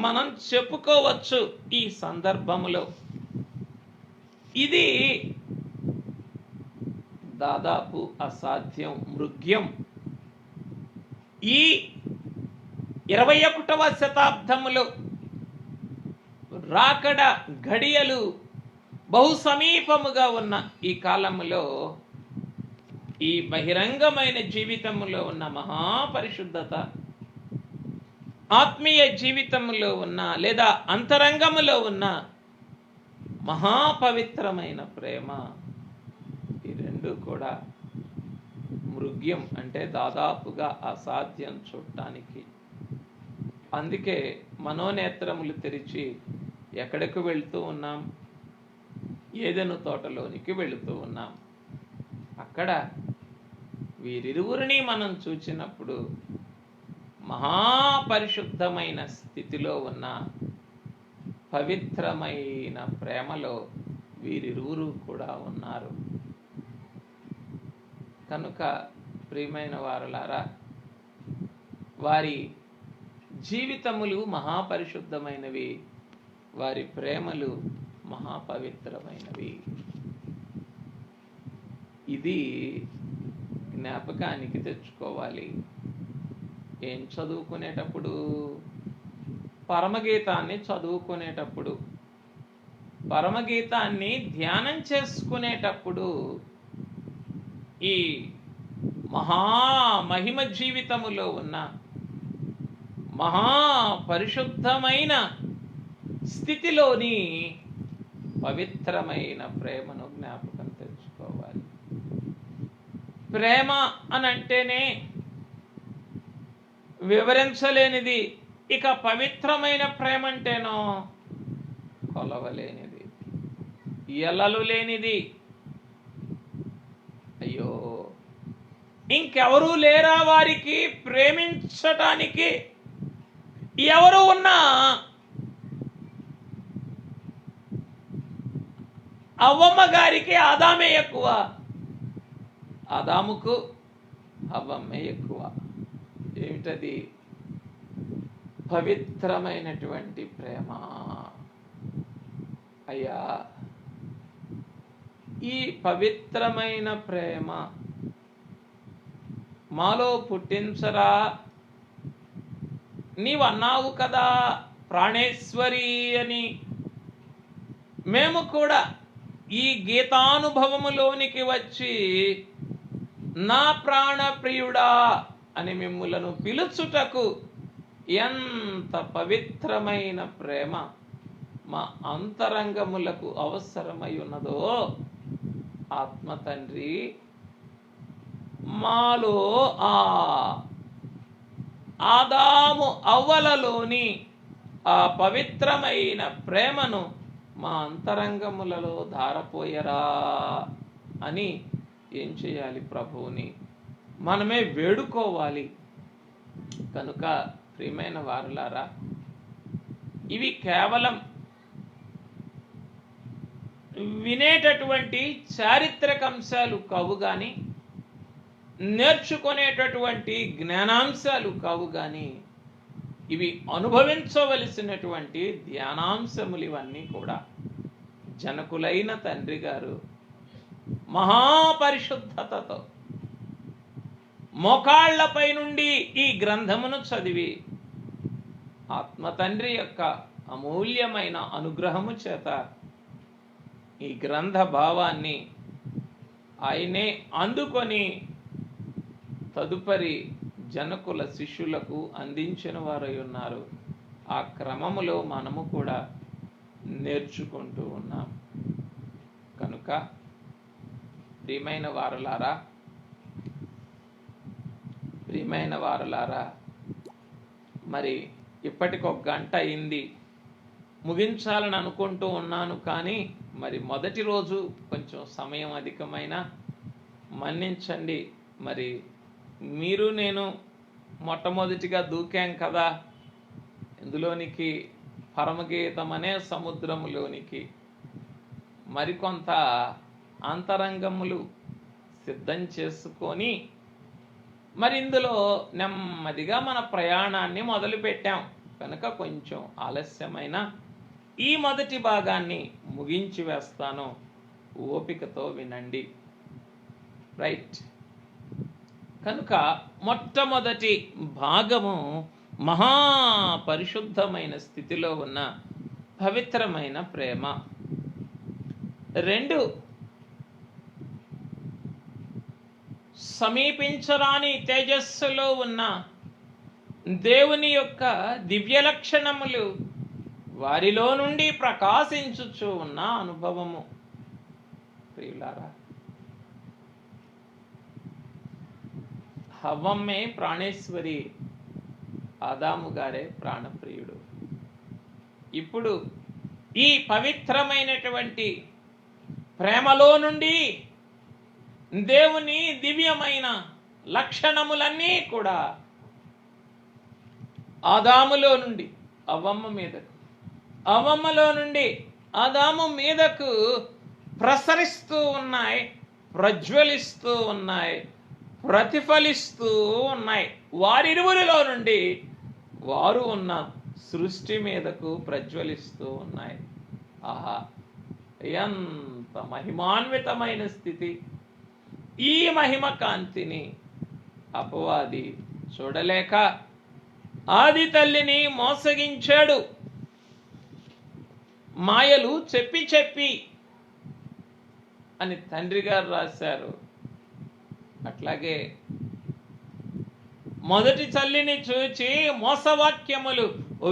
మనం చెప్పుకోవచ్చు. ఈ సందర్భములో ఇది దాదాపు అసాధ్యం, మృగ్యం. ఈ 21వ శతాబ్దములో రాకడ ఘడియలు బహు సమీపముగా ఉన్న ఈ కాలములో ఈ బహిరంగమైన జీవితములో ఉన్న మహాపరిశుద్ధత, ఆత్మీయ జీవితములో ఉన్న లేదా అంతరంగములో ఉన్న మహాపవిత్రమైన ప్రేమ, ఈ రెండు కూడా మృగ్యం, అంటే దాదాపుగా అసాధ్యం చూడటానికి. అందుకే మనోనేత్రములు తెరిచి ఎక్కడికి వెళుతూ ఉన్నాం? ఏదెను తోటలోనికి వెళుతూ ఉన్నాం. అక్కడ వీరిరువురిని మనం చూచినప్పుడు మహాపరిశుద్ధమైన స్థితిలో ఉన్న పవిత్రమైన ప్రేమలో వీరిరువురు కూడా ఉన్నారు. కనుక ప్రియమైన వారలారా, వారి జీవితములు మహాపరిశుద్ధమైనవి, వారి ప్రేమలు మహాపవిత్రమైనవి. ఇది జ్ఞాపకానికి తెచ్చుకోవాలి. ఏం చదువుకునేటప్పుడు? పరమగీతాన్ని చదువుకునేటప్పుడు, పరమగీతాన్ని ధ్యానం చేసుకునేటప్పుడు ఈ మహామహిమ జీవితములో ఉన్న మహాపరిశుద్ధమైన స్థితిలోని పవిత్రమైన ప్రేమను జ్ఞాపకం తెచ్చుకోవాలి. ప్రేమ అనంటేనే వివరించలేనిది. ఇక పవిత్రమైన ప్రేమ అంటేనో కొలవలేనిది, ఎల్లలు లేనిది. అయ్యో, ఇంకెవరూ లేరా వారికి ప్రేమించటానికి? ఎవరు ఉన్నా అవ్వమ్మ గారికి ఆదామే ఎక్కువ, ఆదాముకు అవ్వమ్మే ఎక్కువ. ఏమిటది? పవిత్రమైనటువంటి ప్రేమ. అయ్యా, ఈ పవిత్రమైన ప్రేమ మాలో పుట్టించరా? నీవన్నావు కదా ప్రాణేశ్వరి అని. మేము కూడా ఈ గీతానుభవములోనికి వచ్చి నా ప్రాణ ప్రియుడా అని మిమ్ములను పిలుచుటకు ఎంత పవిత్రమైన ప్రేమ మా అంతరంగములకు అవసరమై ఉన్నదో ఆత్మ తండ్రి మాలో ఆ ఆదాము అవ్వలలోని ఆ పవిత్రమైన ప్రేమను మా అంతరంగములలో ధారపోయరా అని ఏం చేయాలి? ప్రభువుని మనమే వేడుకోవాలి. కనుక ప్రియమైన వారులారా, ఇవి కేవలం వినేటటువంటి చారిత్రక అంశాలు కావు గాని, నేర్చుకునేటటువంటి జ్ఞానాంశాలు కావు గాని, ఇవి అనుభవించవలసినటువంటి ధ్యానాంశములు. ఇవన్నీ కూడా జనకులైన తండ్రి గారు మహాపరిశుద్ధతతో మోకాళ్లపై నుండి ఈ గ్రంథమును చదివి ఆత్మ తండ్రి యొక్క అమూల్యమైన అనుగ్రహము చేత ఈ గ్రంథ భావాన్ని ఆయనే అందుకొని తదుపరి జనకుల శిష్యులకు అందించిన వారై ఉన్నారు. ఆ క్రమములో మనము కూడా నేర్చుకుంటూ ఉన్నాం. కనుక ప్రియమైన వారలారా, మరి ఇప్పటికొక గంట అయింది, ముగించాలని అనుకుంటూ ఉన్నాను. కానీ మరి మొదటి రోజు కొంచెం సమయం అధికమైన మన్నించండి. మరి మీరు నేను మొట్టమొదటిగా దూకాం కదా ఇందులోనికి, పరమగీతం అనే సముద్రములోనికి. మరికొంత అంతరంగములు సిద్ధం చేసుకొని మరి ఇందులో నెమ్మదిగా మన ప్రయాణాన్ని మొదలుపెట్టాం. కనుక కొంచెం ఆలస్యమైన ఈ మొదటి భాగాన్ని ముగించి వేస్తాను, ఓపికతో వినండి. రైట్. కనుక మొట్టమొదటి భాగము మహాపరిశుద్ధమైన స్థితిలో ఉన్న పవిత్రమైన ప్రేమ. 2 సమీపించరాని తేజస్సులో ఉన్న దేవుని యొక్క దివ్య లక్షణములు వారిలో నుండి ప్రకాశించుచు ఉన్న అనుభవము. ప్రియులారా, హవ్వమ్మే ప్రాణేశ్వరి ఆదాము గారే ప్రాణప్రియుడు. ఇప్పుడు ఈ పవిత్రమైనటువంటి ప్రేమలో నుండి దేవుని దివ్యమైన లక్షణములన్నీ కూడా ఆదాములో నుండి అవ్వమ్మ మీదకు, అవ్వమ్మలో నుండి ఆదాము మీదకు ప్రసరిస్తూ ఉన్నాయి, ప్రజ్వలిస్తూ ఉన్నాయి, ప్రతిఫలిస్తూ ఉన్నాయి. వారిరువురిలో నుండి వారు ఉన్న సృష్టి మీదకు ప్రజ్వలిస్తూ ఉన్నాయి. ఆహా, ఎంత మహిమాన్వితమైన స్థితి! ఈ మహిమ కాంతిని అపవాది చూడలేక ఆది తల్లిని మోసగించాడు. మాయలు చెప్పి చెప్పి అని తండ్రి గారు రాశారు. అట్లాగే మొదటి తల్లిని చూచి మోసవాక్యములు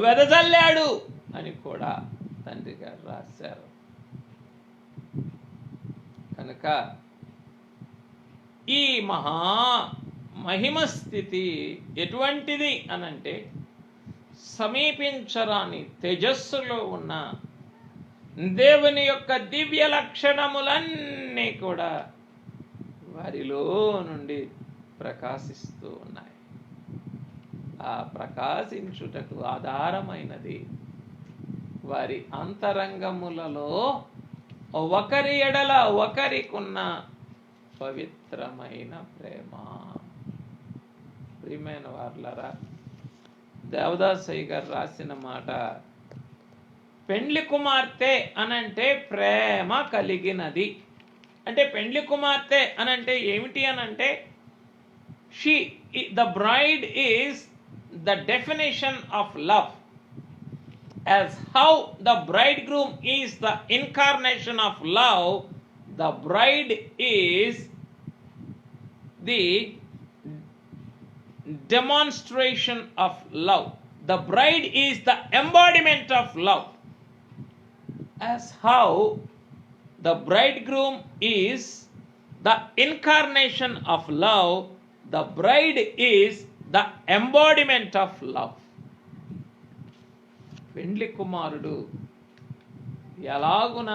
వెదజల్లాడు అని కూడా తండ్రి గారు రాశారు. కనుక ఈ మహిమ స్థితి ఎటువంటిది అనంటే, సమీపించరాని తేజస్సులో ఉన్న దేవుని యొక్క దివ్య లక్షణములన్నీ కూడా వారిలో నుండి ప్రకాశిస్తూ ఉన్నాయి. ఆ ప్రకాశించుటకు ఆధారమైనది వారి అంతరంగములలో ఒకరి ఎడల ఒకరికున్న పవిత్రమైన ప్రేమ. ప్రియమైన వార్లారా, దేవదాసయ్య గారు రాసిన మాట, పెండ్లి కుమార్తె అనంటే ప్రేమ కలిగినది. అంటే పెండ్లి కుమార్తె అనంటే ఏమిటి అనంటే, the bride is the definition of love. As how the bridegroom is the incarnation of love, the bride is the demonstration of love. The bride is the embodiment of love. As how the bridegroom is the incarnation of love, the bride is the embodiment of love. పెండ్లి కుమారుడు ఎలాగున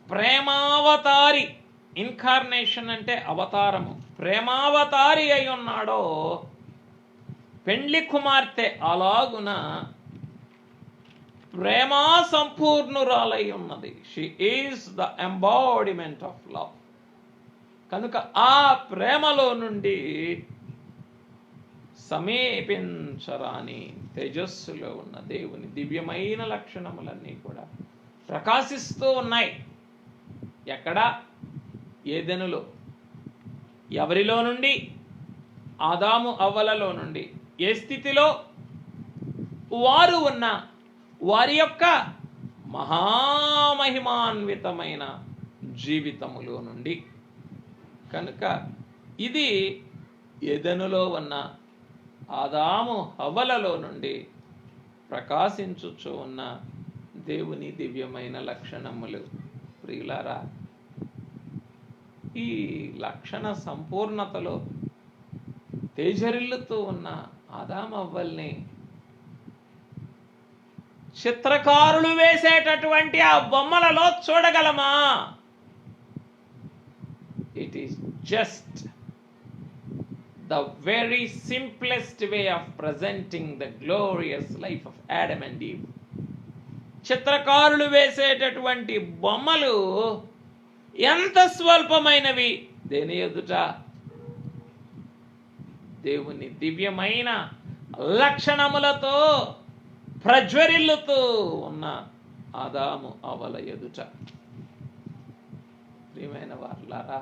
ప్రేమావతారి, incarnation అంటే అవతారము, ప్రేమావతారి అయి ఉన్నాడో, పెండ్లి కుమార్తె అలాగున ప్రేమా సంపూర్ణురాలై ఉన్నది. She is the embodiment of love. కనుక ఆ ప్రేమలో నుండి సమీపించరాని తేజస్సులో ఉన్న దేవుని దివ్యమైన లక్షణములన్నీ కూడా ప్రకాశిస్తూ ఉన్నాయి. ఎక్కడ? ఏదెనులో. ఎవరిలో నుండి? ఆదాము అవ్వలలో నుండి. ఏ స్థితిలో? వారు ఉన్న వారి యొక్క మహామహిమాన్వితమైన జీవితములో నుండి. కనుక ఇది ఏదెనులో ఉన్న ఆదాము హవ్వలలో నుండి ప్రకాశించుచు ఉన్న దేవుని దివ్యమైన లక్షణములు. ప్రియులారా, ఈ లక్షణ సంపూర్ణతలో తేజరిల్లుతూ ఉన్న ఆదాము అవ్వల్ని చిత్రకారులు వేసేటటువంటి ఆ బొమ్మలలో చూడగలమా? It is just the very simplest way of presenting the glorious life of Adam and Eve. చిత్రకారులు వేసేటటువంటి బొమ్మలు ఎంత స్వల్పమైనవి! దేని ఎదుట? దేవుని దివ్యమైన లక్షణములతో ప్రజ్వరిల్లుతూ ఉన్న ఆదాము అవ్వల ఎదుట. ప్రియమైన వారలారా,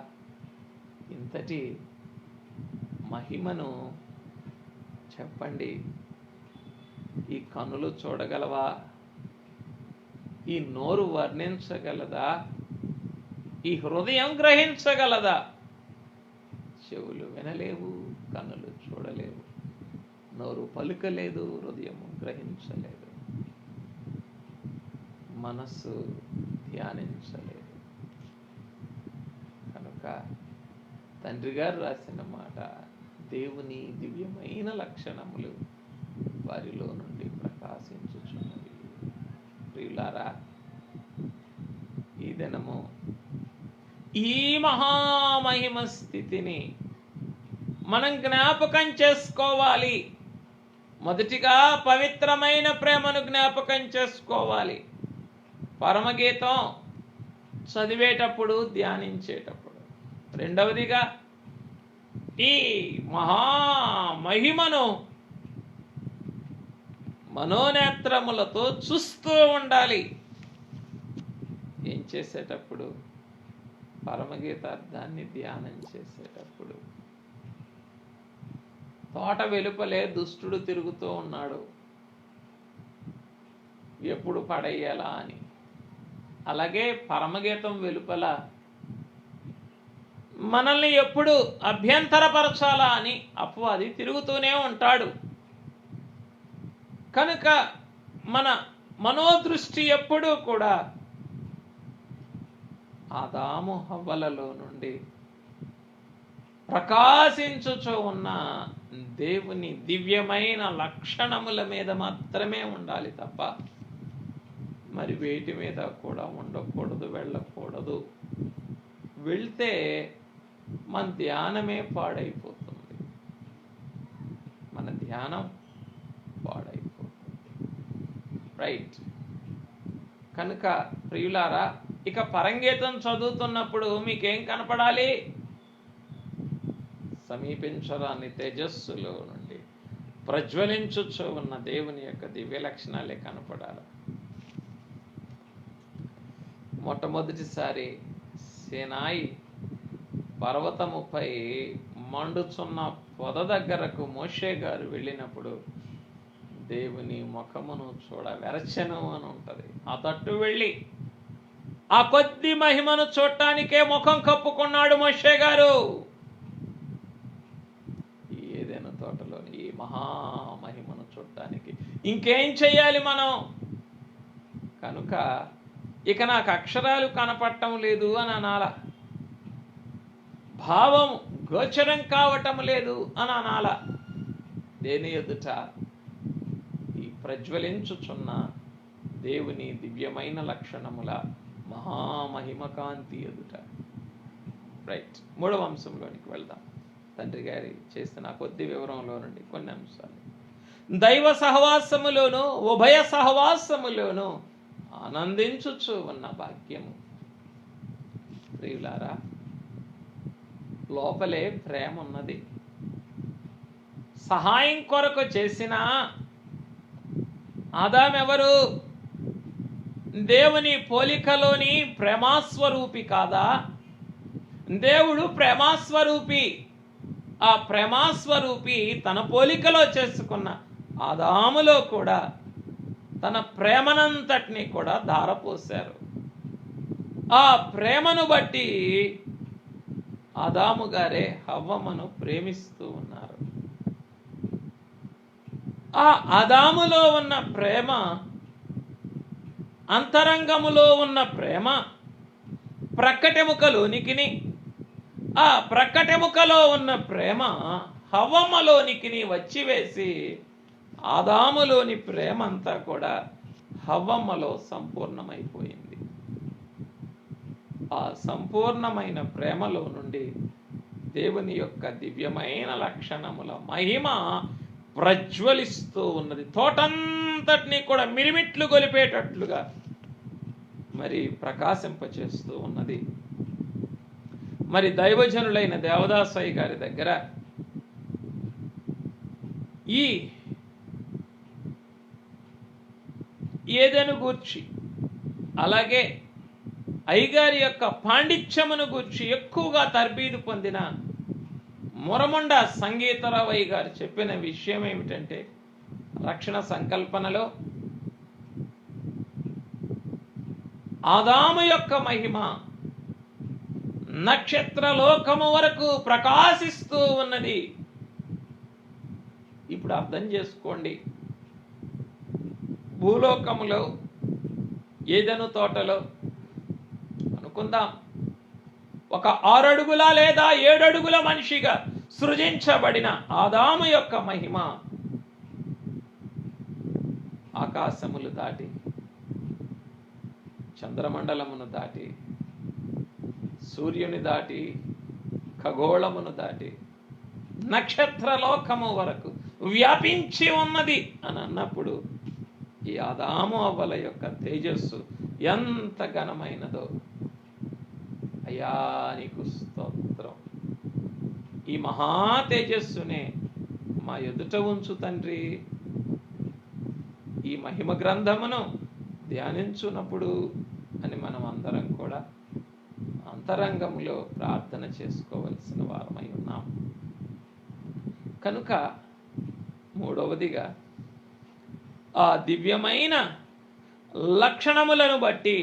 ఇంతటి మహిమను చెప్పండి, ఈ కనులు చూడగలవా? ఈ నోరు వర్ణించగలదా? ఈ హృదయం గ్రహించగలదా? చెవులు వినలేవు, కన్నులు చూడలేవు, నోరు పలుకలేదు, హృదయము గ్రహించలేదు, మనస్సు ధ్యానించలేదు. కనుక తండ్రి గారు రాసిన మాట, దేవుని దివ్యమైన లక్షణములు వారిలో నుండి ప్రకాశించుచున్నవి. ప్రియులారా, ఈ దినము ఈ మహామహిమ స్థితిని మనం జ్ఞాపకం చేసుకోవాలి. మొదటిగా పవిత్రమైన ప్రేమను జ్ఞాపకం చేసుకోవాలి. పరమగీతం చదివేటప్పుడు, ధ్యానించేటప్పుడు. రెండవదిగా ఈ మహామహిమను మనోనేత్రములతో చూస్తూ ఉండాలి. ఏం చేసేటప్పుడు? పరమగీతార్థాన్ని ధ్యానం చేసేటప్పుడు. తోట వెలుపలే దుష్టుడు తిరుగుతూ ఉన్నాడు, ఎప్పుడు పడేయాలా అని. అలాగే పరమగీతం వెలుపల మనల్ని ఎప్పుడు అభ్యంతరపరచాలా అని అపవాది తిరుగుతూనే ఉంటాడు. కనుక మన మనోదృష్టి ఎప్పుడూ కూడా ఆదాము హవ్వలలో నుండి ప్రకాశించుచూ ఉన్న దేవుని దివ్యమైన లక్షణముల మీద మాత్రమే ఉండాలి తప్ప మరి వేటి మీద కూడా ఉండకూడదు, వెళ్ళకూడదు. వెళ్తే మన ధ్యానమే పాడైపోతుంది. మన ధ్యానం పాడైపోతుంది. రైట్. కనుక ప్రియులారా, ఇక పరంగీతం చదువుతున్నప్పుడు మీకేం కనపడాలి? సమీపించరాని తేజస్సులో నుండి ప్రజ్వలించుచు ఉన్న దేవుని యొక్క దివ్య లక్షణాలే కనపడాలి. మొట్టమొదటిసారి సీనాయి పర్వతముపై మండుచున్న పొద దగ్గరకు మోషే గారు వెళ్ళినప్పుడు దేవుని ముఖమును చూడ వెరచెను అని ఉంటుంది. ఆ తట్టు వెళ్ళి ఆ కొద్ది మహిమను చూడటానికే ముఖం కప్పుకున్నాడు మోషే గారు. ఏదైనా తోటలోని ఈ మహామహిమను చూడటానికి ఇంకేం చెయ్యాలి మనం? కనుక ఇక నాకు అక్షరాలు కనపడటం లేదు అని అనాల, భావం గోచరం కావటం లేదు అని అనాల. దేని ఎదుట? ఈ ప్రజ్వలించుచున్న దేవుని దివ్యమైన లక్షణముల మహామహిమ కాంతి ఎదుట. రైట్. మూడవ అంశంలోనికి వెళ్దాం. తండ్రి గారి చేసిన కొద్ది వివరంలో నుండి కొన్ని అంశాలు. దైవ సహవాసములోను ఉభయ సహవాసములోను ఆనందించుచు ఉన్న భాగ్యము. ప్రియులారా, లోపలే ప్రేమ ఉన్నది. సహాయం కొరకు చేసిన ఆదామెవరు? దేవుని పోలికలోని ప్రేమాస్వరూపి కాదా? దేవుడు ప్రేమాస్వరూపి. ఆ ప్రేమాస్వరూపి తన పోలికలో చేసుకున్న ఆదాములో కూడా తన ప్రేమనంతటిని కూడా ధారపోశారు. ఆ ప్రేమను బట్టి ఆదాము గారే హవ్వమ్మను ప్రేమిస్తూ ఉన్నారు. ఆ ఆదాములో ఉన్న ప్రేమ, అంతరంగములో ఉన్న ప్రేమ ప్రక్కటెముకలోనికిని, ఆ ప్రక్కటెముకలో ఉన్న ప్రేమ హవ్వమ్మలోనికి వచ్చివేసి ఆదాములోని ప్రేమ అంతా కూడా హవ్వమ్మలో సంపూర్ణమైపోయింది. ఆ సంపూర్ణమైన ప్రేమలో నుండి దేవుని యొక్క దివ్యమైన లక్షణముల మహిమ ప్రజ్వలిస్తూ ఉన్నది. తోటంతటినీ కూడా మిరిమిట్లు గొలిపేటట్లుగా మరి ప్రకాశింపచేస్తూ ఉన్నది. మరి దైవజనులైన దేవదాసయ్య గారి దగ్గర ఈ ఏదెను గూర్చి, అలాగే అయ్యగారి యొక్క పాండిత్యమును గూర్చి ఎక్కువగా తర్బీదు పొందిన మురమండ సంగీతరావయ్య గారు చెప్పిన విషయం ఏమిటంటే, రక్షణ సంకల్పనలో ఆదాము యొక్క మహిమ నక్షత్రలోకము వరకు ప్రకాశిస్తూ ఉన్నది. ఇప్పుడు అర్థం చేసుకోండి. భూలోకములో ఏదెను తోటలో అనుకుందాం, ఒక 6 అడుగుల లేదా 7 అడుగుల మనిషిగా సృజించబడిన ఆదాము యొక్క మహిమ ఆకాశములు దాటి, చంద్రమండలమును దాటి, సూర్యుని దాటి, ఖగోళమును దాటి, నక్షత్రలోకము వరకు వ్యాపించి ఉన్నది అని అన్నప్పుడు ఈ ఆదాము అవ్వల యొక్క తేజస్సు ఎంత ఘనమైనదో. అయ్యా నీకు స్తోత్రం. ఈ మహా తేజస్సునే మా ఎదుట ఉంచు తండ్రి. ఈ మహిమ గ్రంథమును ధ్యానించున్నప్పుడు అని మనం అందరం కూడా అంతరంగంలో ప్రార్థన చేసుకోవలసిన వారమై ఉన్నాం. కనుక మూడవదిగా ఆ దివ్యమైన లక్షణములను బట్టి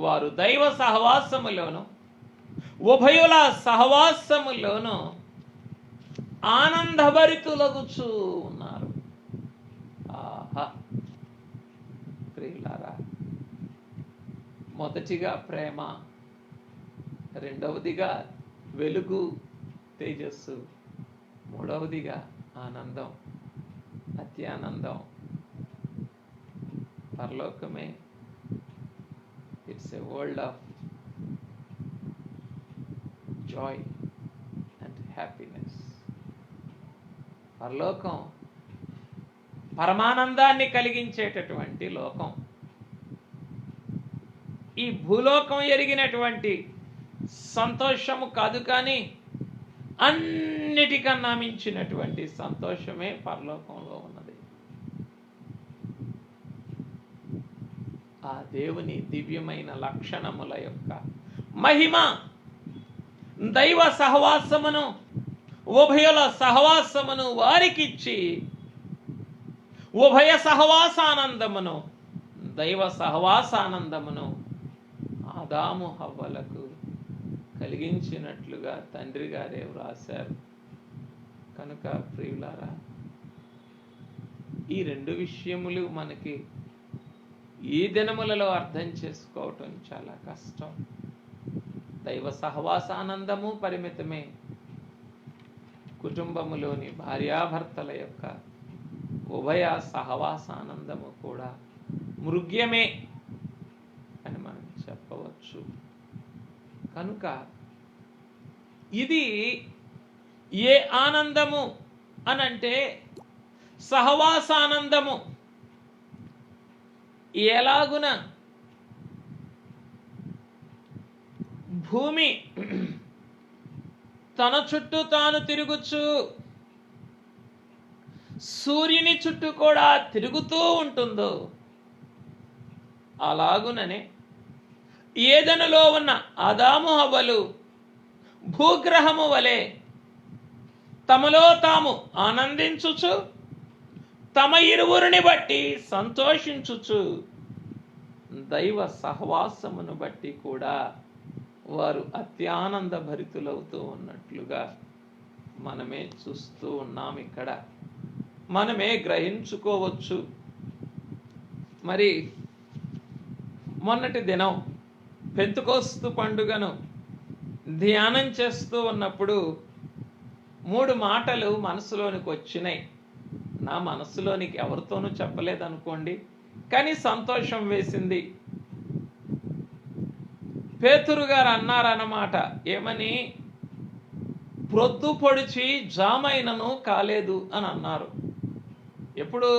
వారు దైవ సహవాసములోను ఉభయుల సహవాసములోను ఆనందభరితులగుచూ ఉన్నారు. ఆహా ప్రియులారా, మొదటిగా ప్రేమ, రెండవదిగా వెలుగు తేజస్సు, మూడవదిగా ఆనందం, అత్యానందం. పరలోకమే it's a world of joy and happiness. పరలోకం పరమానందాన్ని కలిగించేటటువంటి లోకం. ఈ భూలోకం ఎరిగినటువంటి సంతోషము కాదు, కానీ అన్నిటికన్నా మించినటువంటి సంతోషమే పరలోకంలో ఉన్నది. ఆ దేవుని దివ్యమైన లక్షణముల యొక్క మహిమ దైవ సహవాసమును ఉభయుల సహవాసమును వారికిచ్చి ఉభయ సహవాసానందమును దైవ సహవాసానందమును ఆదాము హవ్వలకు కలిగించినట్లుగా తండ్రి గారే వ్రాశారు. కనుక ప్రియులారా, ఈ రెండు విషయములు మనకి ఈ దినములలో అర్థం చేసుకోవటం చాలా కష్టం. దైవ సహవాసానందము పరిమితమే, కుటుంబములోని భార్యాభర్తల యొక్క ఉభయ సహవాసానందము కూడా మృగ్యమే అని మనం చెప్పవచ్చు. కనుక ఇది ఏ ఆనందము అనంటే సహవాసానందము. ఎలాగున భూమి తన చుట్టూ తాను తిరుగుచు సూర్యుని చుట్టూ కూడా తిరుగుతూ ఉంటుందో, అలాగుననే ఏదెనులో ఉన్న ఆదాము హవ్వలు భూగ్రహము వలె తమలో తాము ఆనందించుచు తమ ఇరువురిని బట్టి సంతోషించుచు దైవ సహవాసమును బట్టి కూడా వారు అత్యానంద భరితులవుతూ ఉన్నట్లుగా మనమే చూస్తూ ఉన్నాం. ఇక్కడ మనమే గ్రహించుకోవచ్చు. మరి మొన్నటి దినం పెంతెకోస్తు పండుగను ధ్యానం చేస్తూ ఉన్నప్పుడు 3 మాటలు మనసులోనికి వచ్చినాయి. నా మనసులోనికి ఎవరితోనూ చెప్పలేదనుకోండి, కానీ సంతోషం వేసింది. పేతురు గారు అన్నారన్నమాట, ఏమని? ప్రొద్దు పొడిచి జామైనను కాలేదు అని అన్నారు. ఎప్పుడు?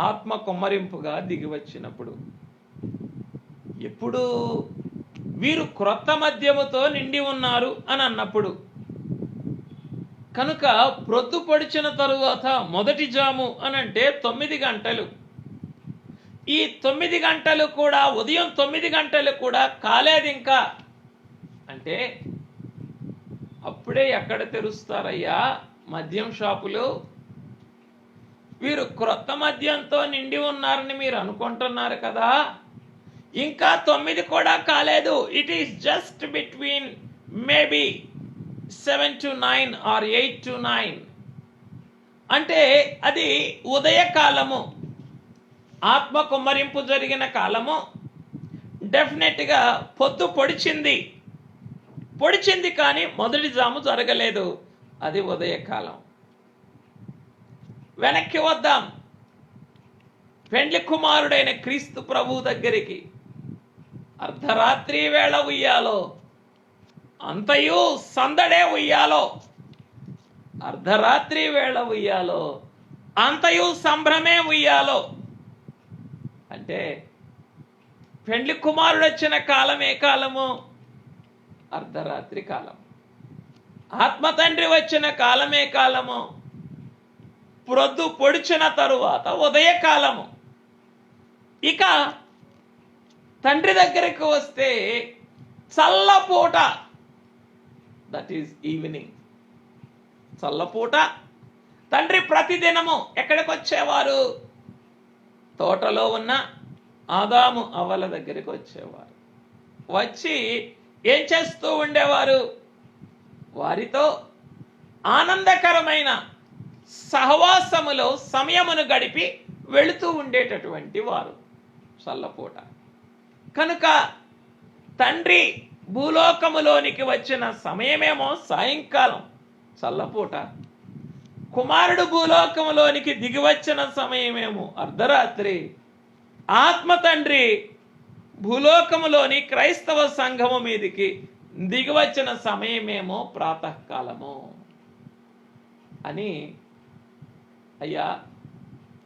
ఆత్మ కుమ్మరింపుగా దిగి వచ్చినప్పుడు. ఎప్పుడు? వీరు క్రొత్త మద్యముతో నిండి ఉన్నారు అని అన్నప్పుడు. కనుక ప్రొద్దు పొడిచిన తరువాత మొదటి జాము అనంటే 9 గంటలు. ఈ 9 గంటలు కూడా, ఉదయం 9 గంటలు కూడా కాలేదు ఇంకా. అంటే అప్పుడే ఎక్కడ తెరుస్తారయ్యా మద్యం షాపులు? వీరు క్రొత్త మద్యంతో నిండి ఉన్నారని మీరు అనుకుంటున్నారు కదా, ఇంకా 9 కూడా కాలేదు. It is just between maybe 7 to 9 or 8 to 9. అంటే అది ఉదయకాలము, ఆత్మ కుమ్మరింపు జరిగిన కాలము. డెఫినెట్గా పొద్దు పొడిచింది. పొడిచింది, కానీ మొదటి జాము జరగలేదు. అది ఉదయకాలం. వెనక్కి వద్దాం. పెండ్లి కుమారుడైన క్రీస్తు ప్రభు దగ్గరికి అర్ధరాత్రి వేళ ఉయ్యాలో, అంతయు సందడే ఉయ్యాలో. అర్ధరాత్రి వేళ ఉయ్యాలో, అంతయు సంభ్రమే ఉయ్యాలో. అంటే పెండ్లి కుమారుడు వచ్చిన కాలం ఏ కాలము? అర్ధరాత్రి కాలం. ఆత్మ తండ్రి వచ్చిన కాలమే కాలము? ప్రొద్దు పొడిచిన తరువాత ఉదయకాలము. ఇక తండ్రి దగ్గరికి వస్తే చల్లపూట, దట్ ఈజ్ ఈవినింగ్. చల్లపూట తండ్రి ప్రతిదినము ఎక్కడికి వచ్చేవారు? తోటలో ఉన్న ఆదాము అవ్వల దగ్గరికి వచ్చేవారు. వచ్చి ఏం చేస్తూ ఉండేవారు? వారితో ఆనందకరమైన సహవాసములో సమయమును గడిపి వెళుతూ ఉండేటటువంటి వారు చల్లపూట. కనుక తండ్రి భూలోకములోనికి వచ్చిన సమయమేమో సాయంకాలం, చల్లపూట. కుమారుడు భూలోకములోనికి దిగివచ్చిన సమయమేమో అర్ధరాత్రి. ఆత్మ తండ్రి భూలోకములోని క్రైస్తవ సంఘము మీదికి దిగివచ్చిన సమయమేమో ప్రాతకాలము అని. అయ్యా,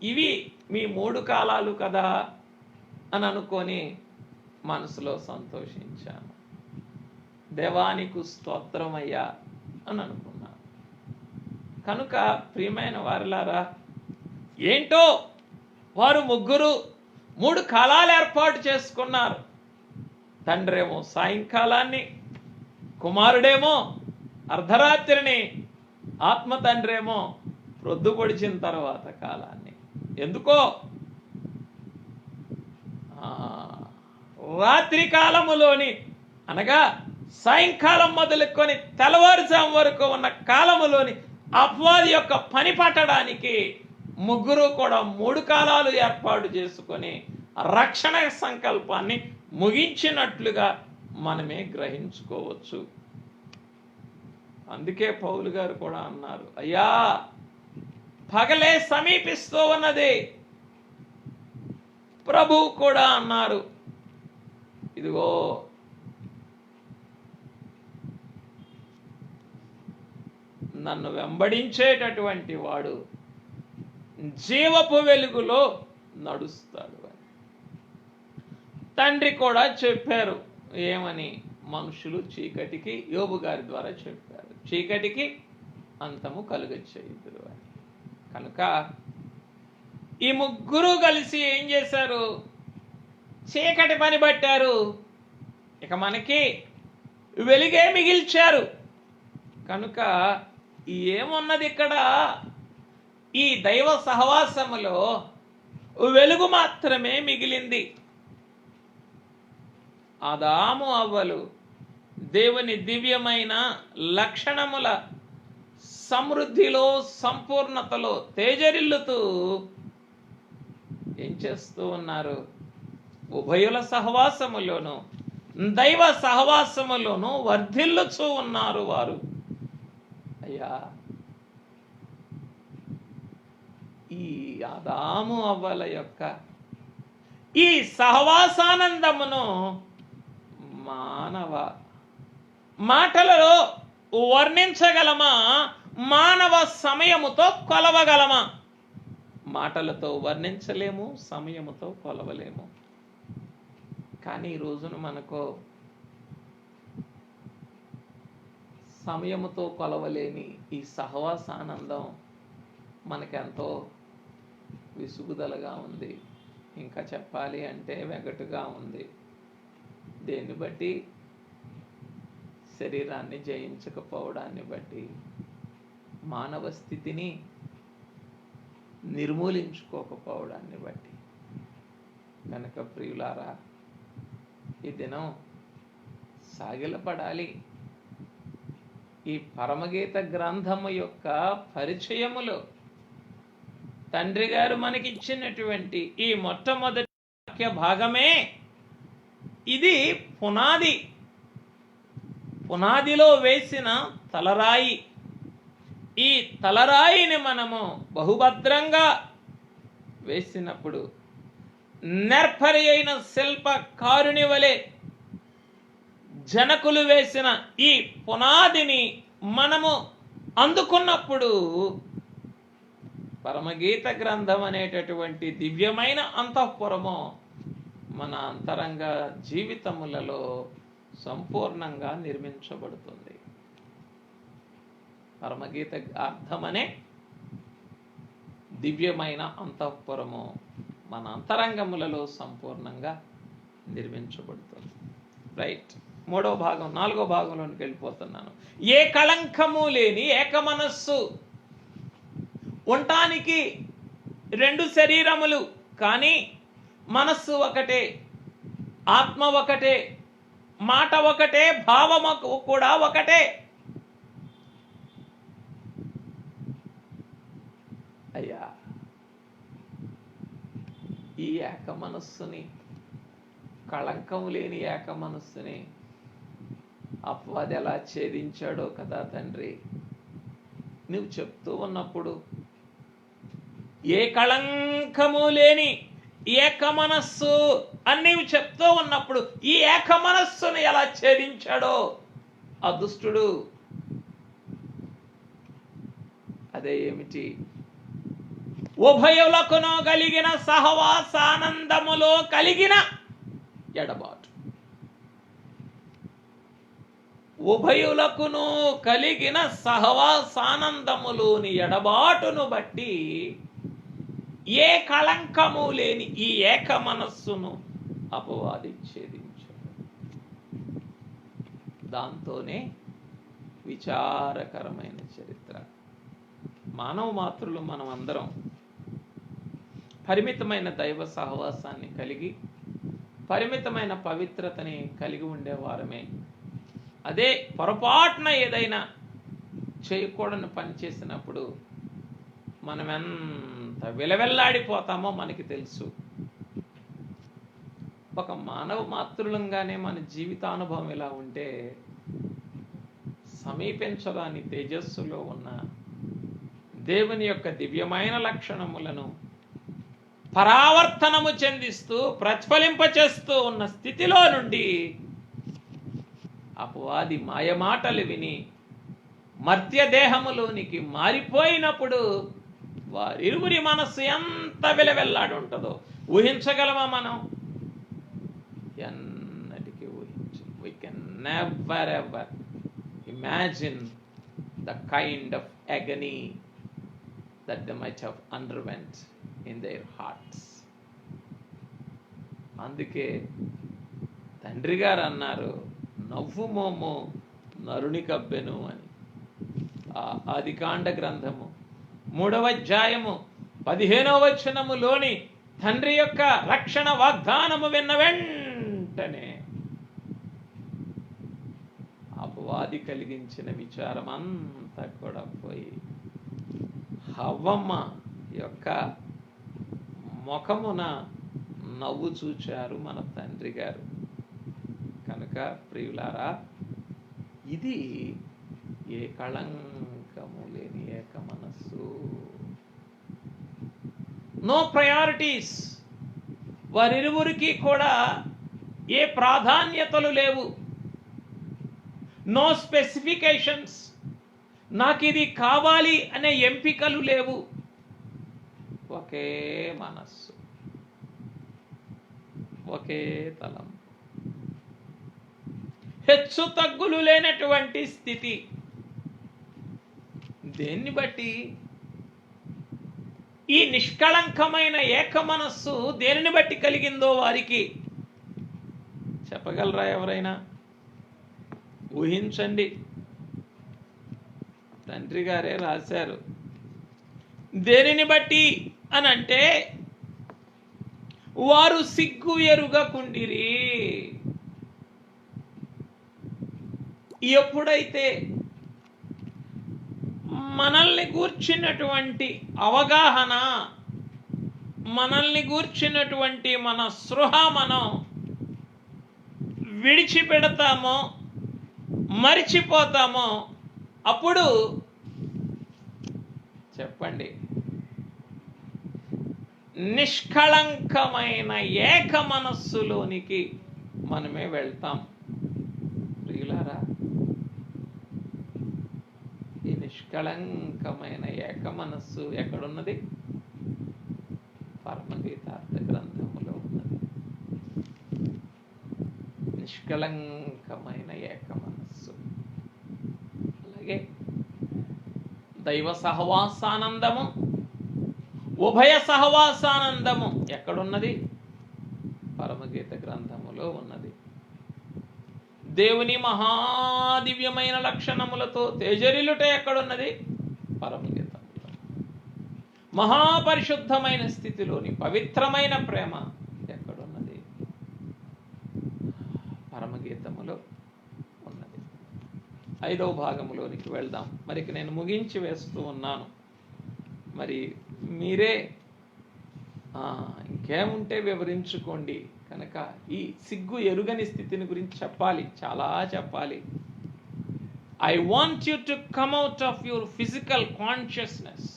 ఇవి మీ 3 కాలాలు కదా అని అనుకొని మనసులో సంతోషించాను. దేవానికి స్తోత్రమయ్యా అని అనుకున్నాను. కనుక ప్రియమైన వారలారా, ఏంటో వారు ముగ్గురు 3 కాలాలు ఏర్పాటు చేసుకున్నారు. తండ్రేమో సాయంకాలాన్ని, కుమారుడేమో అర్ధరాత్రిని, ఆత్మ తండ్రేమో ప్రొద్దు పొడిచిన తర్వాత కాలాన్ని. ఎందుకో? రాత్రి కాలములోని, అనగా సాయంకాలం మొదలుకొని తెల్లవారుజాము వరకు ఉన్న కాలములోని అపవాది యొక్క పని పట్టడానికి ముగ్గురు కూడా 3 కాలాలు ఏర్పాటు చేసుకొని రక్షణ సంకల్పాన్ని ముగించినట్లుగా మనమే గ్రహించుకోవచ్చు. అందుకే పౌలు గారు కూడా అన్నారు, అయ్యా పగలే సమీపిస్తూ ఉన్నది. ప్రభువు కూడా అన్నారు, ఇదిగో నన్ను వెంబడించేటటువంటి వాడు జీవపు వెలుగులో నడుస్తాడు అని. తండ్రి కూడా చెప్పారు. ఏమని? మనుషులు చీకటికి, యోబు గారి ద్వారా చెప్పారు, చీకటికి అంతము కలుగచేయుదురు అని. కనుక ఈ ముగ్గురు కలిసి ఏం చేశారు? చీకటి పని పట్టారు. ఇక మనకి వెలుగే మిగిల్చారు. కనుక ఏమున్నది ఇక్కడ? ఈ దైవ సహవాసములో వెలుగు మాత్రమే మిగిలింది. ఆదాము అవ్వలు దేవుని దివ్యమైన లక్షణముల సమృద్ధిలో, సంపూర్ణతలో తేజరిల్లుతూ ఏం చేస్తూ ఉన్నారు? ఉభయుల సహవాసములోను, దైవ సహవాసములోను వర్ధిల్లుచూ ఉన్నారు వారు. అయ్యా, ఈ ఆదాము అవ్వల యొక్క ఈ సహవాసానందమును మానవ మాటలలో వర్ణించగలమా? మానవ సమయముతో కొలవగలమా? మాటలతో వర్ణించలేము, సమయముతో కొలవలేము. కానీ ఈ రోజున మనకు సమయముతో కొలవలేని ఈ సహవాసానందం మనకెంతో విసుగుదలగా ఉంది. ఇంకా చెప్పాలి అంటే వెగటుగా ఉంది. దేన్ని బట్టి? శరీరాన్ని జయించకపోవడాన్ని బట్టి, మానవ స్థితిని నిర్మూలించుకోకపోవడాన్ని బట్టి. కనుక ప్రియులారా, ఈ దినం సాగిలపడాలి. ఈ పరమగీత గ్రంథము యొక్క పరిచయములో తండ్రి గారు మనకిచ్చినటువంటి ఈ మొట్టమొదటి వాక్య భాగమే ఇది పునాది. పునాదిలో వేసిన తలరాయి. ఈ తలరాయిని మనము బహుభద్రంగా వేసినప్పుడు నేర్పరి అయిన శిల్పకారుని వలె జనకులు వేసిన ఈ పునాదిని మనము అందుకున్నప్పుడు పరమగీత గ్రంథం అనేటటువంటి దివ్యమైన అంతఃపురము మన అంతరంగ జీవితములలో సంపూర్ణంగా నిర్మించబడుతుంది. పరమగీత అర్థమనే దివ్యమైన అంతఃపురము మన అంతరంగములలో సంపూర్ణంగా నిర్మించబడుతుంది. రైట్, నాలుగో భాగంలోనికి వెళ్ళిపోతున్నాను. ఏ కళంకము లేని ఏక మనస్సు. ఉండటానికి రెండు శరీరములు, కానీ మనస్సు ఒకటే, ఆత్మ ఒకటే, మాట ఒకటే, భావము కూడా ఒకటే. అయ్యా, ఈ ఏక మనస్సుని, కళంకం లేని ఏక మనస్సుని అపవాది ఎలా ఛేదించాడో కదా తండ్రి. నువ్వు చెప్తూ ఉన్నప్పుడు ఏ కళంకము లేని ఏక మనస్సు అని నీవు చెప్తూ ఉన్నప్పుడు ఈ ఏక మనస్సును ఎలా ఛేదించాడో ఆ దుష్టుడు. అదే ఏమిటి? ఉభయులకును కలిగిన సహవాసానందములో కలిగిన ఎడబాటు. ఉభయులకును కలిగిన సహవాసానందములోని ఎడబాటును బట్టి ఏ కళంకము లేని ఈ ఏక మనస్సును అపవాది ఛేదించాడు. దాంతోనే విచారకరమైన చరిత్ర. మానవ మాతృలు మనం అందరం పరిమితమైన దైవ సహవాసాన్ని కలిగి పరిమితమైన పవిత్రతని కలిగి ఉండేవారమే. అదే పొరపాటున ఏదైనా చేయకూడని పని చేసినప్పుడు మనం ఎంత విలవెల్లాడిపోతామో మనకి తెలుసు. ఒక మానవ మాతృలంగానే మన జీవితానుభవం ఇలా ఉంటే సమీపించరాని తేజస్సులో ఉన్న దేవుని యొక్క దివ్యమైన లక్షణములను పరావర్తనము చెందిస్తూ ప్రతిఫలింపచేస్తూ ఉన్న స్థితిలో నుండి అపవాది మాయమాటలు విని మర్త్యదేహములోనికి మారిపోయినప్పుడు వారిరువురి మనస్సు ఎంత విలవెల్లాడి ఉంటుందో ఊహించగలమా మనం? ఎన్నటికీ ఊహించం. We can never ever imagine the kind of agony that they might have underwent in their hearts. అందుకే తండ్రి గారు అన్నారు, నవ్వు మోము నరుని కబ్బెను అని. ఆదికాండ గ్రంథము 3వ అధ్యాయము 15వ వచనములోని తండ్రి యొక్క రక్షణ వాగ్దానము విన్న వెంటనే అపవాది కలిగించిన విచారం అంతా కూడా పోయి హవ్వమ్మ యొక్క ముఖమున నవ్వు చూచారు మన తండ్రి గారు. కనుక ప్రియులారా, ఇది ఏ కళంకము లేని ఏక మనస్సు. No priorities. వారిరువురికి కూడా ఏ ప్రాధాన్యతలు లేవు. No specifications. నాకు ఇది కావాలి అనే ఎంపికలు లేవు. ఒకే మనస్సు, ఒకే తలం, హెచ్చు తగ్గులు లేనటువంటి స్థితి. దేన్ని బట్టి? ఈ నిష్కళంకమైన ఏక మనస్సు దేనిని బట్టి కలిగిందో వారికి చెప్పగలరా ఎవరైనా? ఊహించండి. తండ్రి గారే రాశారు. దేనిని బట్టి అని అంటే, వారు సిగ్గు ఎరుగకుండిరి. ఎప్పుడైతే మనల్ని గూర్చినటువంటి అవగాహన, మనల్ని గూర్చినటువంటి మన స్పృహ మనం విడిచిపెడతామో, మరిచిపోతామో అప్పుడు చెప్పండి, నిష్కళంకమైన ఏక మనస్సులోనికి మనమే వెళ్తాం. ప్రియులారా, ఈ నిష్కళంకమైన ఏక మనస్సు ఎక్కడున్నది? పరమగీతార్థ గ్రంథములో ఉన్నది. నిష్కళంకమైన ఏక మనస్సు. అలాగే దైవ సహవాసానందము, ఉభయ సహవాసానందము ఎక్కడున్నది? పరమగీత గ్రంథములో ఉన్నది. దేవుని మహాదివ్యమైన లక్షణములతో తేజరిల్లుట ఎక్కడున్నది? పరమగీతములో. మహాపరిశుద్ధమైన స్థితిలోని పవిత్రమైన ప్రేమ ఎక్కడున్నది? పరమగీతములో ఉన్నది. 5వ భాగములోనికి వెళ్దాం. మరికి నేను ముగించి వేస్తూ ఉన్నాను. మరి మీరే ఇంకేముంటే వివరించుకోండి. కనుక ఈ సిగ్గు ఎరుగని స్థితిని గురించి చెప్పాలి, చాలా చెప్పాలి. I want you to come out of your physical consciousness.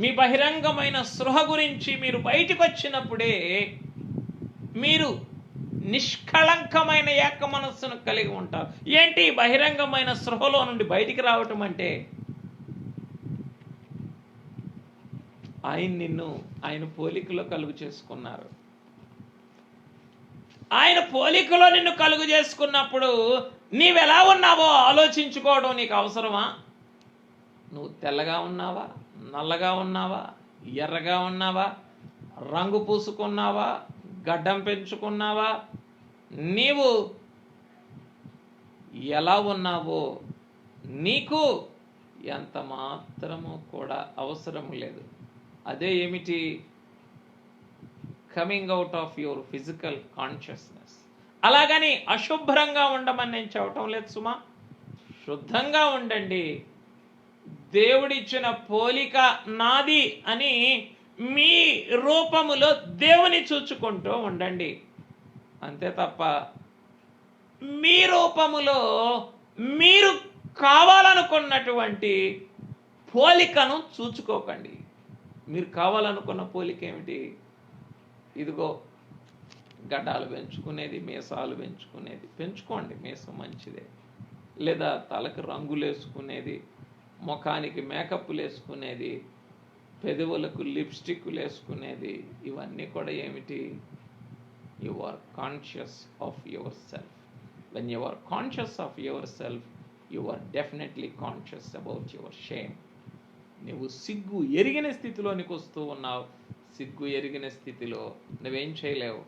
మీ బహిరంగమైన స్పృహ గురించి మీరు బయటకు వచ్చినప్పుడే మీరు నిష్కళంకమైన ఏక మనస్సును కలిగి ఉంటారు. ఏంటి బహిరంగమైన స్పృహలో నుండి బయటికి రావటం అంటే? ఆయన పోలికలో కలుగు చేసుకున్నారు. ఆయన పోలికలో నిన్ను కలుగు చేసుకున్నప్పుడు నీవెలా ఉన్నావో ఆలోచించుకోవడం నీకు అవసరమా? నువ్వు తెల్లగా ఉన్నావా, నల్లగా ఉన్నావా, ఎర్రగా ఉన్నావా, రంగు పూసుకున్నావా, గడ్డం పెంచుకున్నావా, నీవు ఎలా ఉన్నావో నీకు ఎంత మాత్రము కూడా అవసరం లేదు. అదే ఏమిటి? Coming out of your physical consciousness. అలాగని అశుభ్రంగా ఉండమని నేను చెప్పటం లేదు సుమా. శుద్ధంగా ఉండండి. దేవుడిచ్చిన పోలిక నాది అని మీ రూపములో దేవుని చూచుకుంటూ ఉండండి. అంతే తప్ప మీ రూపములో మీరు కావాలనుకున్నటువంటి పోలికను చూచుకోకండి. మీరు కావాలనుకున్న పోలిక ఏమిటి? ఇదిగో గడ్డాలు పెంచుకునేది, మీసాలు పెంచుకునేది. పెంచుకోండి, మీసం మంచిదే. లేదా తలకు రంగులు వేసుకునేది, ముఖానికి మేకప్లు వేసుకునేది, పెదవులకు లిప్స్టిక్లు వేసుకునేది. ఇవన్నీ కూడా ఏమిటి? You are conscious of your self. When you are conscious of your self, you are definitely conscious about your shame. నువ్వు సిగ్గు ఎరిగిన స్థితిలోనికి వస్తూ ఉన్నావు. సిగ్గు ఎరిగిన స్థితిలో నువ్వేం చేయలేవు.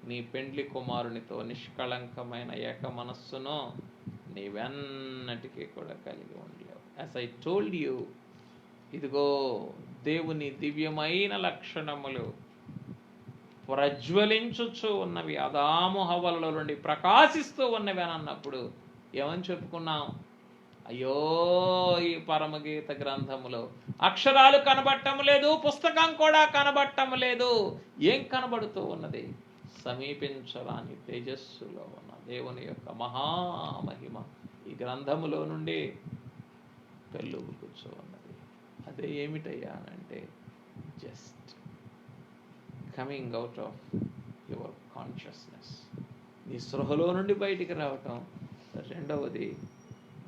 నీ పెండ్లి కుమారునితో నిష్కళంకమైన ఏక మనస్సును నీవెన్నటికీ కూడా కలిగి ఉండలేవు. యాజ్ ఐ టోల్డ్ యూ, ఇదిగో దేవుని దివ్యమైన లక్షణములు ప్రజ్వలించుచు ఉన్నవి, ఆదాము హవ్వల నుండి ప్రకాశిస్తూ ఉన్నవి అని అన్నప్పుడు ఏమని చెప్పుకున్నాం? అయ్యో, ఈ పరమగీత గ్రంథములో అక్షరాలు కనబడటం లేదు, పుస్తకం కూడా కనబడటం లేదు. ఏం కనబడుతూ ఉన్నది? సమీపించరాని తేజస్సులో ఉన్న దేవుని యొక్క మహామహిమ ఈ గ్రంథములో నుండి పెళ్ళుబుకుచూ ఉన్నది. అదే ఏమిటయ్యా అంటే just coming out of your consciousness. నీ స్పృహలో నుండి బయటికి రావటం. రెండవది,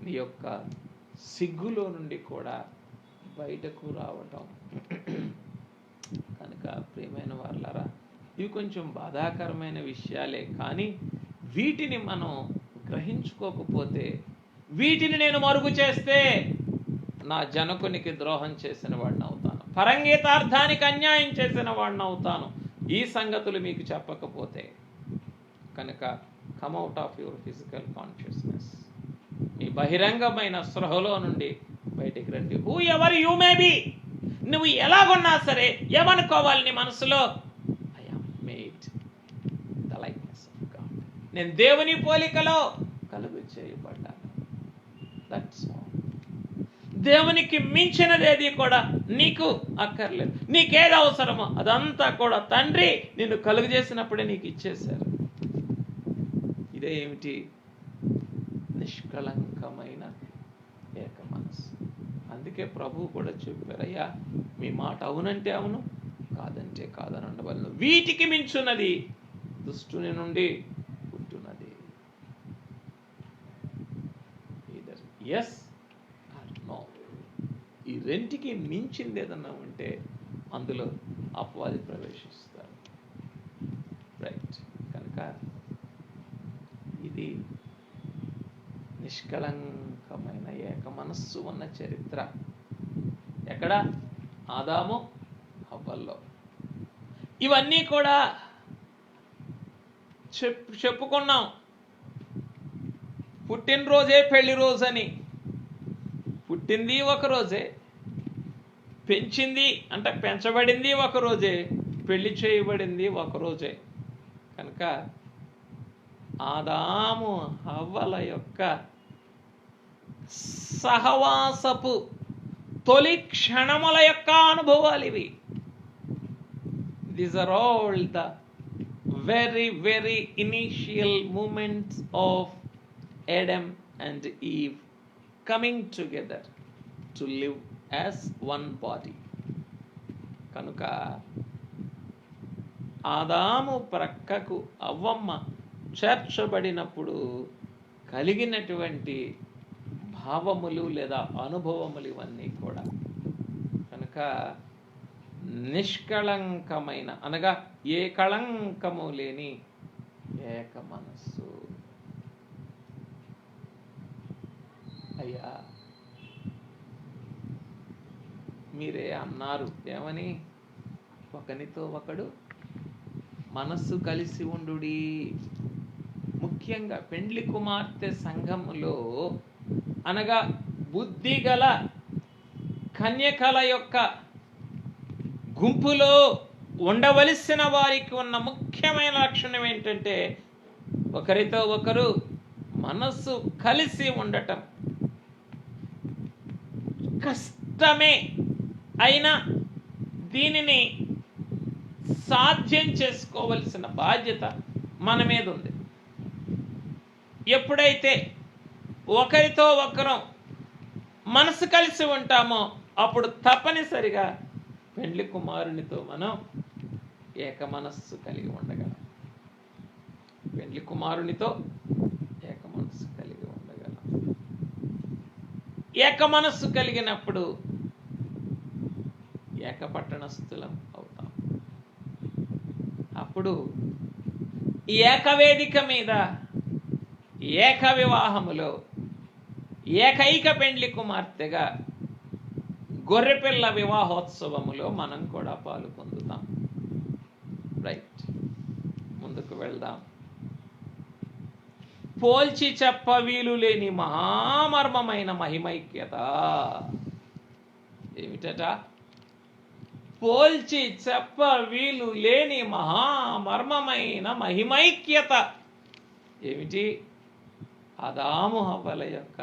నీ యొక్క సిగ్గులో నుండి కూడా బయటకు రావటం. కనుక ప్రియమైన వాళ్ళారా, ఇవి కొంచెం బాధాకరమైన విషయాలే. కానీ వీటిని మనం గ్రహించుకోకపోతే, వీటిని నేను మరుగు చేస్తే నా జనకునికి ద్రోహం చేసిన వాడిని అవుతాను, పరంగీతార్థానికి అన్యాయం చేసిన వాడిని అవుతాను, ఈ సంగతులు మీకు చెప్పకపోతే. కనుక come out of your physical consciousness. మీ బహిరంగమైన స్పృహలో నుండి బయటికి రండి. Whoever you may be, నువ్వు ఎలాగున్నా సరే ఏమనుకోవాలి నీ మనసులో? I am made the likeness of God. నేను దేవుని పోలికలో కలుగు చేయబడ్డాను. That's all. దేవునికి మించినదేది కూడా నీకు అక్కర్లేదు. నీకేది అవసరమో అదంతా కూడా తండ్రి నిన్ను కలుగు చేసినప్పుడే నీకు ఇచ్చేశారు. ఇదే ఏమిటి? నిష్కళంకమైన ఏక మనస్సు. అందుకే ప్రభువు కూడా చెప్పారు, అయ్యా మీ మాట అవునంటే అవును, కాదంటే కాదని ఉండవలను. వీటికి మించున్నది దుష్టుని నుండి పుట్టున్నది. Yes are no. ఈ రెంటికి మించింది ఏదన్నా ఉంటే అందులో అపవాది ప్రవేశిస్తారు. రైట్. కనుక ఇది నిష్కళంకమైన ఏక మనస్సు ఉన్న చరిత్ర ఎక్కడ? ఆదాము హవ్వల్లో. ఇవన్నీ కూడా చెప్పుకున్నాం. పుట్టినరోజే పెళ్లి రోజని. పుట్టింది ఒకరోజే, పెంచింది అంటే పెంచబడింది ఒకరోజే, పెళ్లి చేయబడింది ఒకరోజే. కనుక ఆదాము హవ్వల యొక్క సహవాసపు తొలి క్షణముల యొక్క అనుభవాలు ఇవి. These are all the very, very initial moments of Adam and Eve coming together to live as one body. కనుక ఆదాము ప్రక్కకు అవ్వమ్మ చేర్చబడినప్పుడు కలిగినటువంటి భావములు లేదా అనుభవములు ఇవన్నీ కూడా. కనుక నిష్కళంకమైన అనగా ఏ కళంకము లేని ఏక మనస్సు. అయ్యా మీరే అన్నారు, ఏమని? ఒకనితో ఒకడు మనస్సు కలిసి ఉండుడి. ముఖ్యంగా పెండ్లి కుమార్తె సంఘములో అనగా బుద్ధిగల కన్యకల యొక్క గుంపులో ఉండవలసిన వారికి ఉన్న ముఖ్యమైన లక్షణం ఏంటంటే ఒకరితో ఒకరు మనస్సు కలిసి ఉండటం. కష్టమే అయినా దీనిని సాధ్యం చేసుకోవలసిన బాధ్యత మన మీద ఉంది. ఎప్పుడైతే ఒకరితో ఒకరు మనసు కలిసి ఉంటామో అప్పుడు తప్పనిసరిగా పెండ్లి కుమారునితో మనం ఏక మనస్సు కలిగి ఉండగలం. పెండ్లి కుమారునితో ఏక మనస్సు కలిగి ఉండగలం. ఏక మనస్సు కలిగినప్పుడు ఏకపట్టణస్థులం అవుతాం. అప్పుడు ఏకవేదిక మీద ఏక వివాహములో ఏకైక పెండ్లి కుమార్తెగా గొర్రెపిల్ల వివాహోత్సవములో మనం కూడా పాలు పొందుతాం. రైట్, ముందుకు వెళ్దాం. పోల్చి చెప్ప వీలు లేని మహామర్మమైన మహిమైక్యత. ఏమిటట? పోల్చి చెప్ప వీలు లేని మహామర్మమైన మహిమైక్యత. ఏమిటి? ఆదాము హవ్వల యొక్క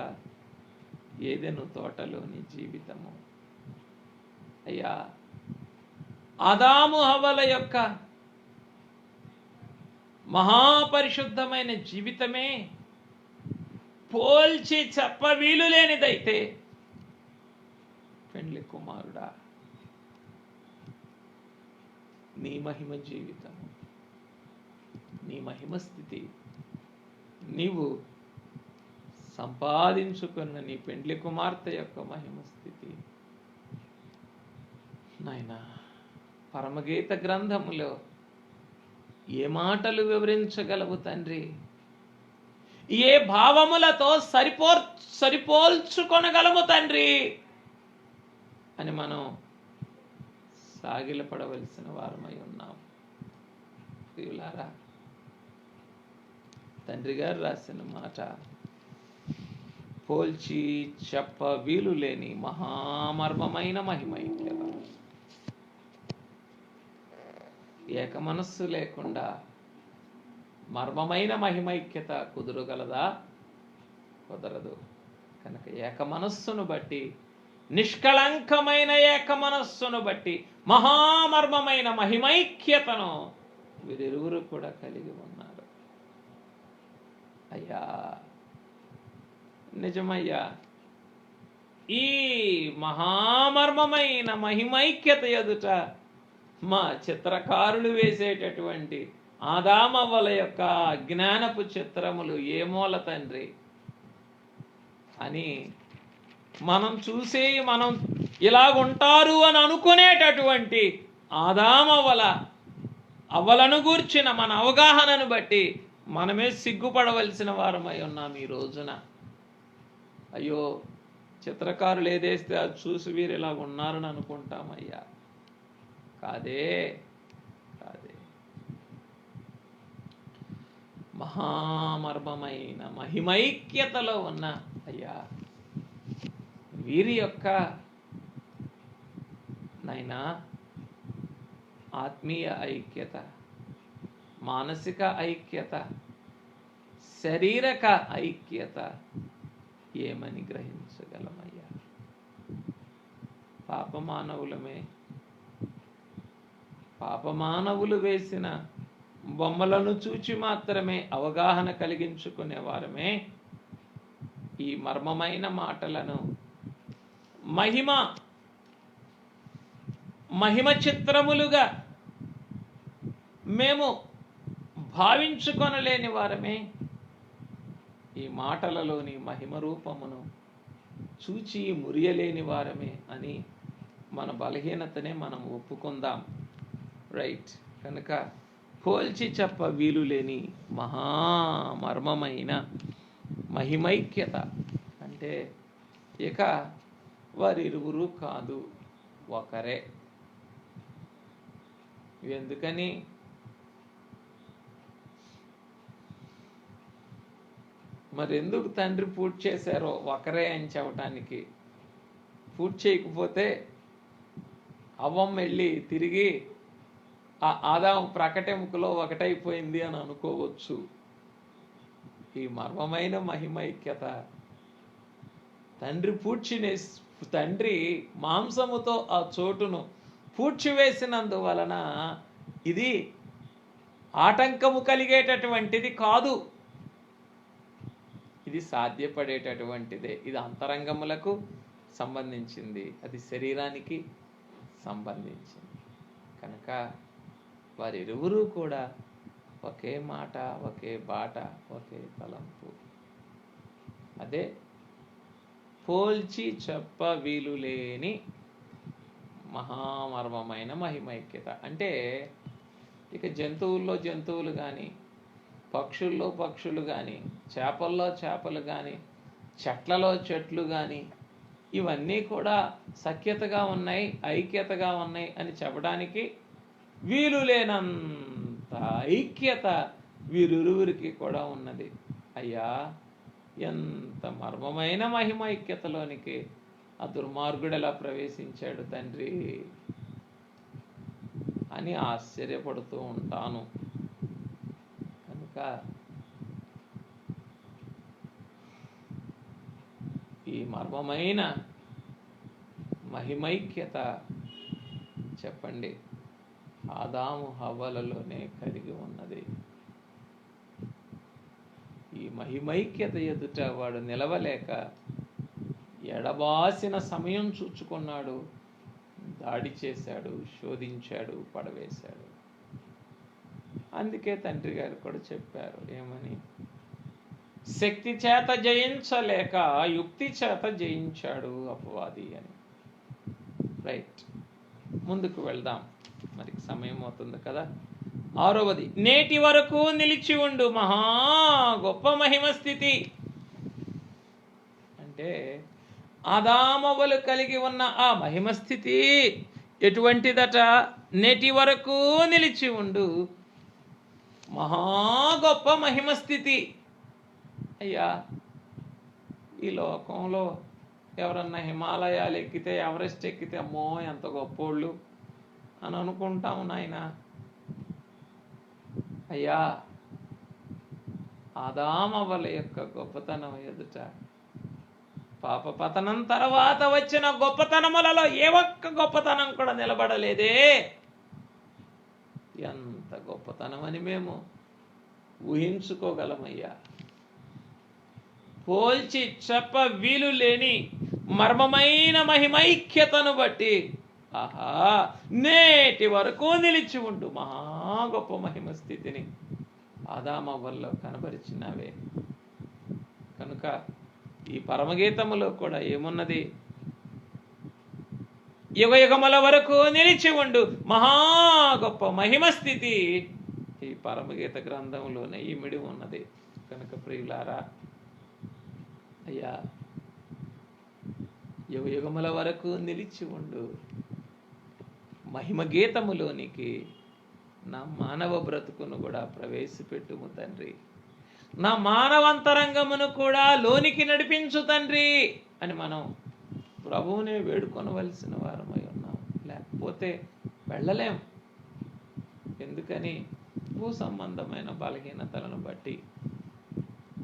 ఏదెను తోటలోని జీవితము. అయ్యా ఆదాము హవ్వల యొక్క మహాపరిశుద్ధమైన జీవితమే పోల్చి చెప్ప వీలు లేనిదైతే పెండ్లి కుమారుడా నీ మహిమ జీవితము, నీ మహిమ స్థితి, నీవు సంపాదించుకున్న నీ పెండ్లి కుమార్తె యొక్క మహిమ స్థితి నాయనా పరమగీత గ్రంథములో ఏ మాటలు వివరించగలవు తండ్రి? ఏ భావములతో సరిపోల్చుకొనగలము తండ్రి అని మనం సాగిలపడవలసిన వారమై ఉన్నాం. ప్రియులారా, తండ్రి గారు రాసిన మాట పోల్చి చెప్ప వీలు లేని మహామర్మమైన మహిమైక్యత. ఏక మనస్సు లేకుండా మర్మమైన మహిమైక్యత కుదురగలదా? కుదరదు. కనుక ఏక మనస్సును బట్టి, నిష్కళంకమైన ఏక మనస్సును బట్టి మహామర్మమైన మహిమైక్యతను వీరిరువురు కూడా కలిగి ఉన్నారు. అయ్యా నిజమయ్యా. ఈ మహామర్మమైన మహిమైక్యత ఎదుట మా చిత్రకారులు వేసేటటువంటి ఆదామవ్వల యొక్క జ్ఞానపు చిత్రములు ఏ మూల తండ్రి అని మనం చూసి మనం ఇలాగుంటారు అని అనుకునేటటువంటి అవ్వలను గూర్చిన మన అవగాహనను బట్టి మనమే సిగ్గుపడవలసిన వారమై ఉన్నాం ఈ రోజున. అయ్యో, చిత్రకారులు ఏదేస్తే అది చూసి వీరు ఇలాగ ఉన్నారని అనుకుంటామయ్యా. కాదే కాదే, మహామర్మమైన మహిమైక్యతలో ఉన్న అయ్యా వీరి యొక్క నైనా ఆత్మీయ ఐక్యత, మానసిక ఐక్యత, శారీరక ఐక్యత ఏమని గ్రహించగలమయ్యా? పాపమానవులు వేసిన బొమ్మలను చూచి మాత్రమే అవగాహన కలిగించుకునే వారమే ఈ మర్మమైన మాటలను మహిమ చిత్రములుగా మేము భావించుకొనలేని వారమే ఈ మాటలలోని మహిమ రూపమును చూచి మురియలేని వారమే అని మన బలహీనతనే మనం ఒప్పుకుందాం. రైట్. కనుక పోల్చి చెప్ప వీలు లేని మహామర్మమైన మహిమైక్యత అంటే ఇక వారిరువురు కాదు, ఒకరే. ఎందుకని? మరెందుకు తండ్రి పూజ చేశారో ఒకరే అని చెప్పటానికి? పూజ చేయకపోతే అవ్వం వెళ్ళి తిరిగి ఆ ఆదాము ప్రకటెముకలో ఒకటైపోయింది అని అనుకోవచ్చు. ఈ మర్మమైన మహిమైక్యత తండ్రి మాంసముతో ఆ చోటును పూడ్చివేసినందువలన ఇది ఆటంకము కలిగేటటువంటిది కాదు, ఇది సాధ్యపడేటటువంటిదే. ఇది అంతరంగములకు సంబంధించింది, అది శరీరానికి సంబంధించింది. కనుక వారిరువురు కూడా ఒకే మాట, ఒకే బాట, ఒకే తలంపు. అదే పోల్చి చెప్ప వీలులేని మహామర్మమైన మహిమైక్యత. అంటే ఇక జంతువుల్లో జంతువులు కానీ, పక్షుల్లో పక్షులు కానీ, చేపల్లో చేపలు కానీ, చెట్లలో చెట్లు కానీ, ఇవన్నీ కూడా సఖ్యతగా ఉన్నాయి, ఐక్యతగా ఉన్నాయి అని చెప్పడానికి వీలు లేనంత ఐక్యత వీరిరువురికి కూడా ఉన్నది. అయ్యా, ఎంత మర్మమైన మహిమైక్యతలోనికి ఆ దుర్మార్గుడు ఎలా ప్రవేశించాడు తండ్రి అని ఆశ్చర్యపడుతూ ఉంటాను. కనుక ఈ మర్మమైన మహిమైక్యత చెప్పండి ఆదాము హవ్వలలోనే కలిగి ఉన్నది. ఈ మహిమైక్యత ఎదుట వాడు నిలవలేక ఎడబాసిన సమయం చూచుకున్నాడు, దాడి చేశాడు, శోధించాడు, పడవేశాడు. అందుకే తండ్రి గారు కూడా చెప్పారు ఏమని? శక్తి చేత జయించలేక యుక్తి చేత జయించాడు అపవాది అని. రైట్, ముందుకు వెళ్దాం, మరి సమయం అవుతుంది కదా. 6వది, నేటి వరకు నిలిచి ఉండు మహా గొప్ప మహిమ స్థితి. అంటే ఆదామవ్వలు కలిగి ఉన్న ఆ మహిమ స్థితి ఎటువంటిదట? నేటి వరకు నిలిచి ఉండు మహా గొప్ప మహిమ స్థితి. అయ్యా, ఈ లోకంలో ఎవరన్నా హిమాలయాలు ఎక్కితే, ఎవరెస్ట్ ఎక్కితే అమ్మో ఎంత గొప్పోళ్ళు అని అనుకుంటాము నాయన. అయ్యా, ఆదామవ్వల యొక్క గొప్పతనం ఎదుట పాప పతనం తర్వాత వచ్చిన గొప్పతనములలో ఏ ఒక్క గొప్పతనం కూడా నిలబడలేదే. ఎంత గొప్పతనం అని మేము ఊహించుకోగలమయ్యా. పోల్చి చెప్ప వీలు లేని మర్మమైన మహిమైక్యతను బట్టి ఆహా నేటి వరకు నిలిచి ఉండు మహా గొప్ప మహిమ స్థితిని ఆదామవ్వల్లో కనబరిచినావే. కనుక ఈ పరమగీతములో కూడా ఏమున్నది? యుగ యుగముల వరకు నిలిచి ఉండు మహా గొప్ప మహిమ స్థితి ఈ పరమగీత గ్రంథంలోనే ఇమిడి ఉన్నది. కనుక ప్రియులారా, అయ్యా యుగ యుగముల వరకు నిలిచి ఉండు మహిమ గీతములోనికి నా మానవ బ్రతుకును కూడా ప్రవేశపెట్టుము తండ్రి, నా మానవంతరంగమును కూడా లోనికి నడిపించు తండ్రి అని మనం ప్రభువునే వేడుకొనవలసిన వారమై ఉన్నాం. లేకపోతే వెళ్ళలేం. ఎందుకని? భూ సంబంధమైన బలహీనతలను బట్టి.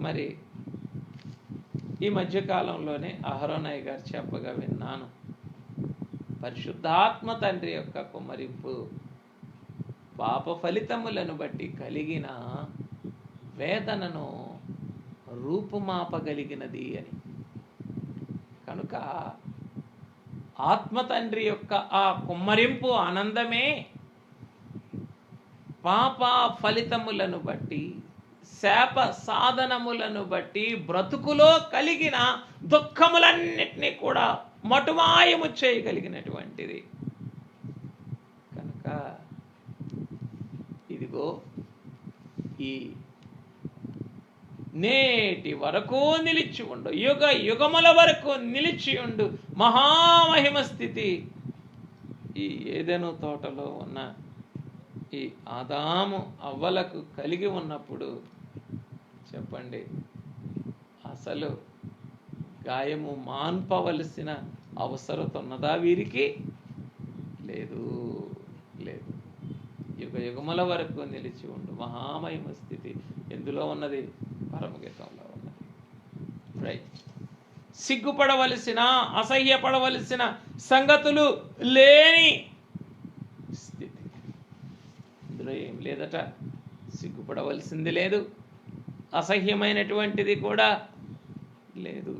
మరి ఈ మధ్యకాలంలోనే అహరోనయ్య గారు చెప్పగా విన్నాను, పరిశుద్ధాత్మ తండ్రి యొక్క కుమ్మరింపు పాప ఫలితములను బట్టి కలిగిన వేదనను రూపుమాపగలిగినది అని. కనుక ఆత్మ తండ్రి యొక్క ఆ కుమ్మరింపు ఆనందమే పాప ఫలితములను బట్టి, శాప సాధనములను బట్టి బ్రతుకులో కలిగిన దుఃఖములన్నిటినీ కూడా మటుమాయము చేయగలిగినటువంటిది. కనుక ఇదిగో ఈ నేటి వరకు నిలిచి ఉండు, యుగ యుగముల వరకు నిలిచి ఉండు మహామహిమ స్థితి ఈ ఏదెను తోటలో ఉన్న ఈ ఆదాము అవ్వలకు కలిగి ఉన్నప్పుడు చెప్పండి, అసలు గాయము మాన్పవలసిన అవసరత ఉన్నదా వీరికి? లేదు, లేదు. యుగ యుగముల వరకు నిలిచి ఉండు మహామహిమ స్థితి ఎందులో ఉన్నది? పరమగీతంలో ఉన్నది. రైట్. సిగ్గుపడవలసిన, అసహ్యపడవలసిన సంగతులు లేని స్థితి. ఇందులో ఏం లేదట. సిగ్గుపడవలసింది లేదు, అసహ్యమైనటువంటిది కూడా లేదు.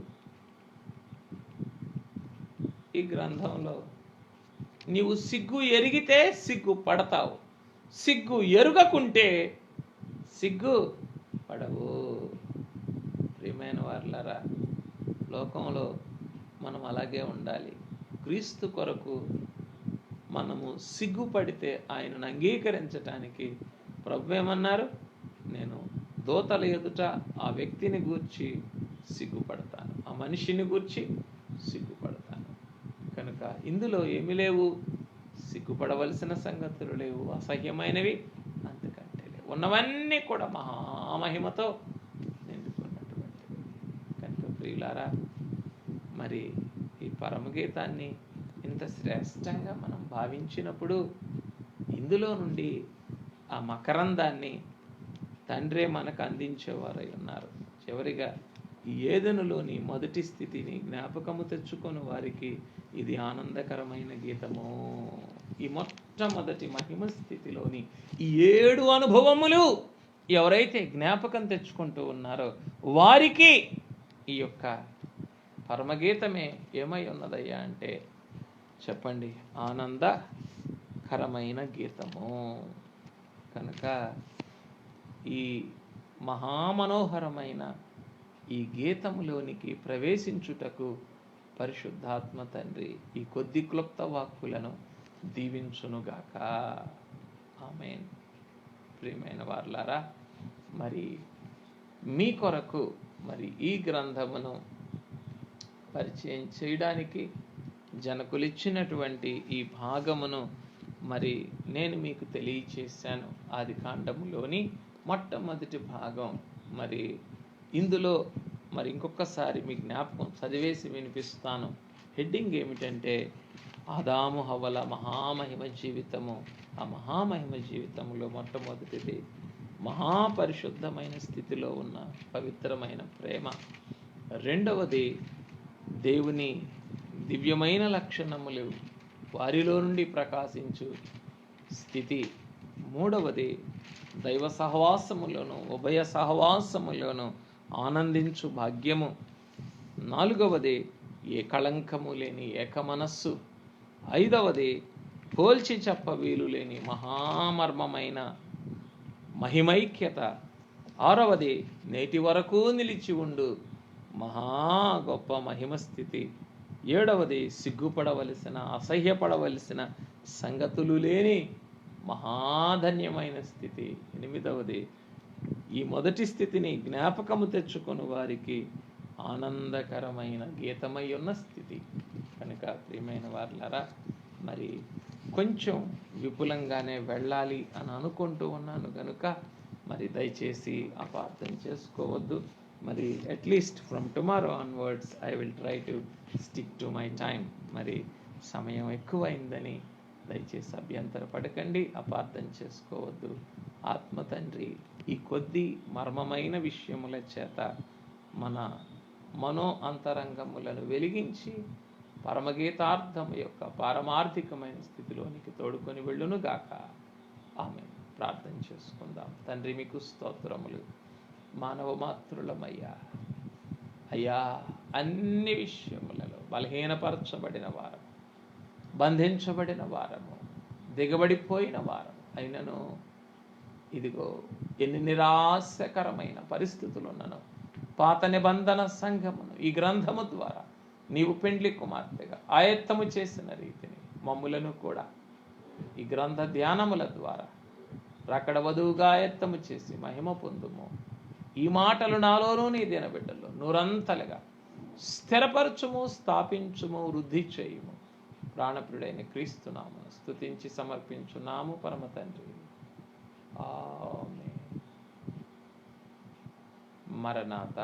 ఈ గ్రంథంలో నీవు సిగ్గు ఎరిగితే సిగ్గు పడతావు, సిగ్గు ఎరుగకుంటే సిగ్గు పడవు. ప్రియమైన వారులారా, లోకంలో మనం అలాగే ఉండాలి. క్రీస్తు కొరకు మనము సిగ్గుపడితే ఆయనను అంగీకరించటానికి ప్రభు ఏమన్నారు? నేను దూతల ఎదుట ఆ వ్యక్తిని గూర్చి సిగ్గుపడతాను, ఆ మనిషిని గూర్చి సిగ్గుపడతాను. కనుక ఇందులో ఏమి లేవు, సిగ్గుపడవలసిన సంగతులు లేవు, అసహ్యమైనవి అంతకంటే లేవు. ఉన్నవన్నీ కూడా మహామహిమతో నిండుకున్నటువంటివి. కనుక ప్రియులారా, మరి ఈ పరమగీతాన్ని ఇంత శ్రేష్టంగా మనం భావించినప్పుడు ఇందులో నుండి ఆ మకరందాన్ని తండ్రే మనకు అందించేవారై ఉన్నారు. చివరిగా ఈ ఏదెనులోని మొదటి స్థితిని జ్ఞాపకము తెచ్చుకొని వారికి ఇది ఆనందకరమైన గీతము. ఈ మొట్టమొదటి మహిమ స్థితిలోని ఈ 7 అనుభవములు ఎవరైతే జ్ఞాపకం తెచ్చుకుంటూ ఉన్నారో వారికి ఈ యొక్క పరమగీతమే ఏమై ఉన్నదయ్యా అంటే చెప్పండి, ఆనందకరమైన గీతము. కనుక ఈ మహామనోహరమైన ఈ గీతములోనికి ప్రవేశించుటకు పరిశుద్ధాత్మ తండ్రి ఈ కొద్ది క్లుప్త వాక్కులను దీవించునుగాక. ఆమేన్. ప్రియమైన వారులారా, మరి మీ కొరకు మరి ఈ గ్రంథమును పరిచయం చేయడానికి జనకులిచ్చినటువంటి ఈ భాగమును మరి నేను మీకు తెలియచేశాను. ఆదికాండములోని మొట్టమొదటి భాగం. మరి ఇందులో మరి ఇంకొకసారి మీ జ్ఞాపకం చదివేసి వినిపిస్తాను. హెడ్డింగ్ ఏమిటంటే ఆదాము హవ్వల మహామహిమ జీవితము. ఆ మహామహిమ జీవితంలో మొట్టమొదటిది మహాపరిశుద్ధమైన స్థితిలో ఉన్న పవిత్రమైన ప్రేమ. రెండవది దేవుని దివ్యమైన లక్షణములు వారిలో నుండి ప్రకాశించు స్థితి. మూడవది దైవ సహవాసములోను ఉభయ సహవాసములోను ఆనందించు భాగ్యము. 4వది ఏ కళంకము లేని ఏక మనస్సు. 5వది పోల్చి చెప్ప వీలు లేని మహామర్మమైన మహిమైక్యత. 6వది నేటి వరకు నిలిచి ఉండు మహా గొప్ప మహిమ స్థితి. 7వది సిగ్గుపడవలసిన అసహ్యపడవలసిన సంగతులు లేని మహాధన్యమైన స్థితి. 8వది ఈ మొదటి స్థితిని జ్ఞాపకము తెచ్చుకొని వారికి ఆనందకరమైన గీతమై ఉన్న స్థితి. కనుక ప్రియమైన వారులారా, మరి కొంచెం విపులంగానే వెళ్ళాలి అని అనుకుంటూ ఉన్నాను కనుక మరి దయచేసి అపార్థం చేసుకోవద్దు. మరి at least from tomorrow onwards I will try to stick to my time. మరి సమయం ఎక్కువైందని దయచేసి అభ్యంతరపడకండి, అపార్థం చేసుకోవద్దు. ఆత్మ తండ్రి ఈ కొద్ది మర్మమైన విషయముల చేత మన మనో అంతరంగములను వెలిగించి పరమగీతార్థము యొక్క పారమార్థికమైన స్థితిలోనికి తోడుకొని వెళ్ళునుగాక. ఆమె ప్రార్థన చేసుకుందాం. తండ్రి, మీకు స్తోత్రములు. మానవ మాతృలమయ్యా, అయ్యా, అన్ని విషయములలో బలహీనపరచబడిన వారము, బంధించబడిన వారము, దిగబడిపోయిన వారము అయినను ఇదిగో ఎన్ని నిరాశకరమైన పరిస్థితులు ఉన్నను పాత నిబంధన సంఘమును ఈ గ్రంథము ద్వారా నీవు పెండ్లి కుమార్తెగా ఆయత్తము చేసిన రీతిని మమ్ములను కూడా ఈ గ్రంథ ధ్యానముల ద్వారా రాకడ వధువుగా ఆయత్తము చేసి మహిమ పొందుము. ఈ మాటలు నాలోనూ నీ దినబిడ్డల్లో నూరంతలుగా స్థిరపరచుము, స్థాపించుము, వృద్ధి చేయుము. ప్రాణప్రియుడైన క్రీస్తునామమున స్తుతించి సమర్పించున్నాము పరమ తండ్రి. ఆమేన్. మరణాత.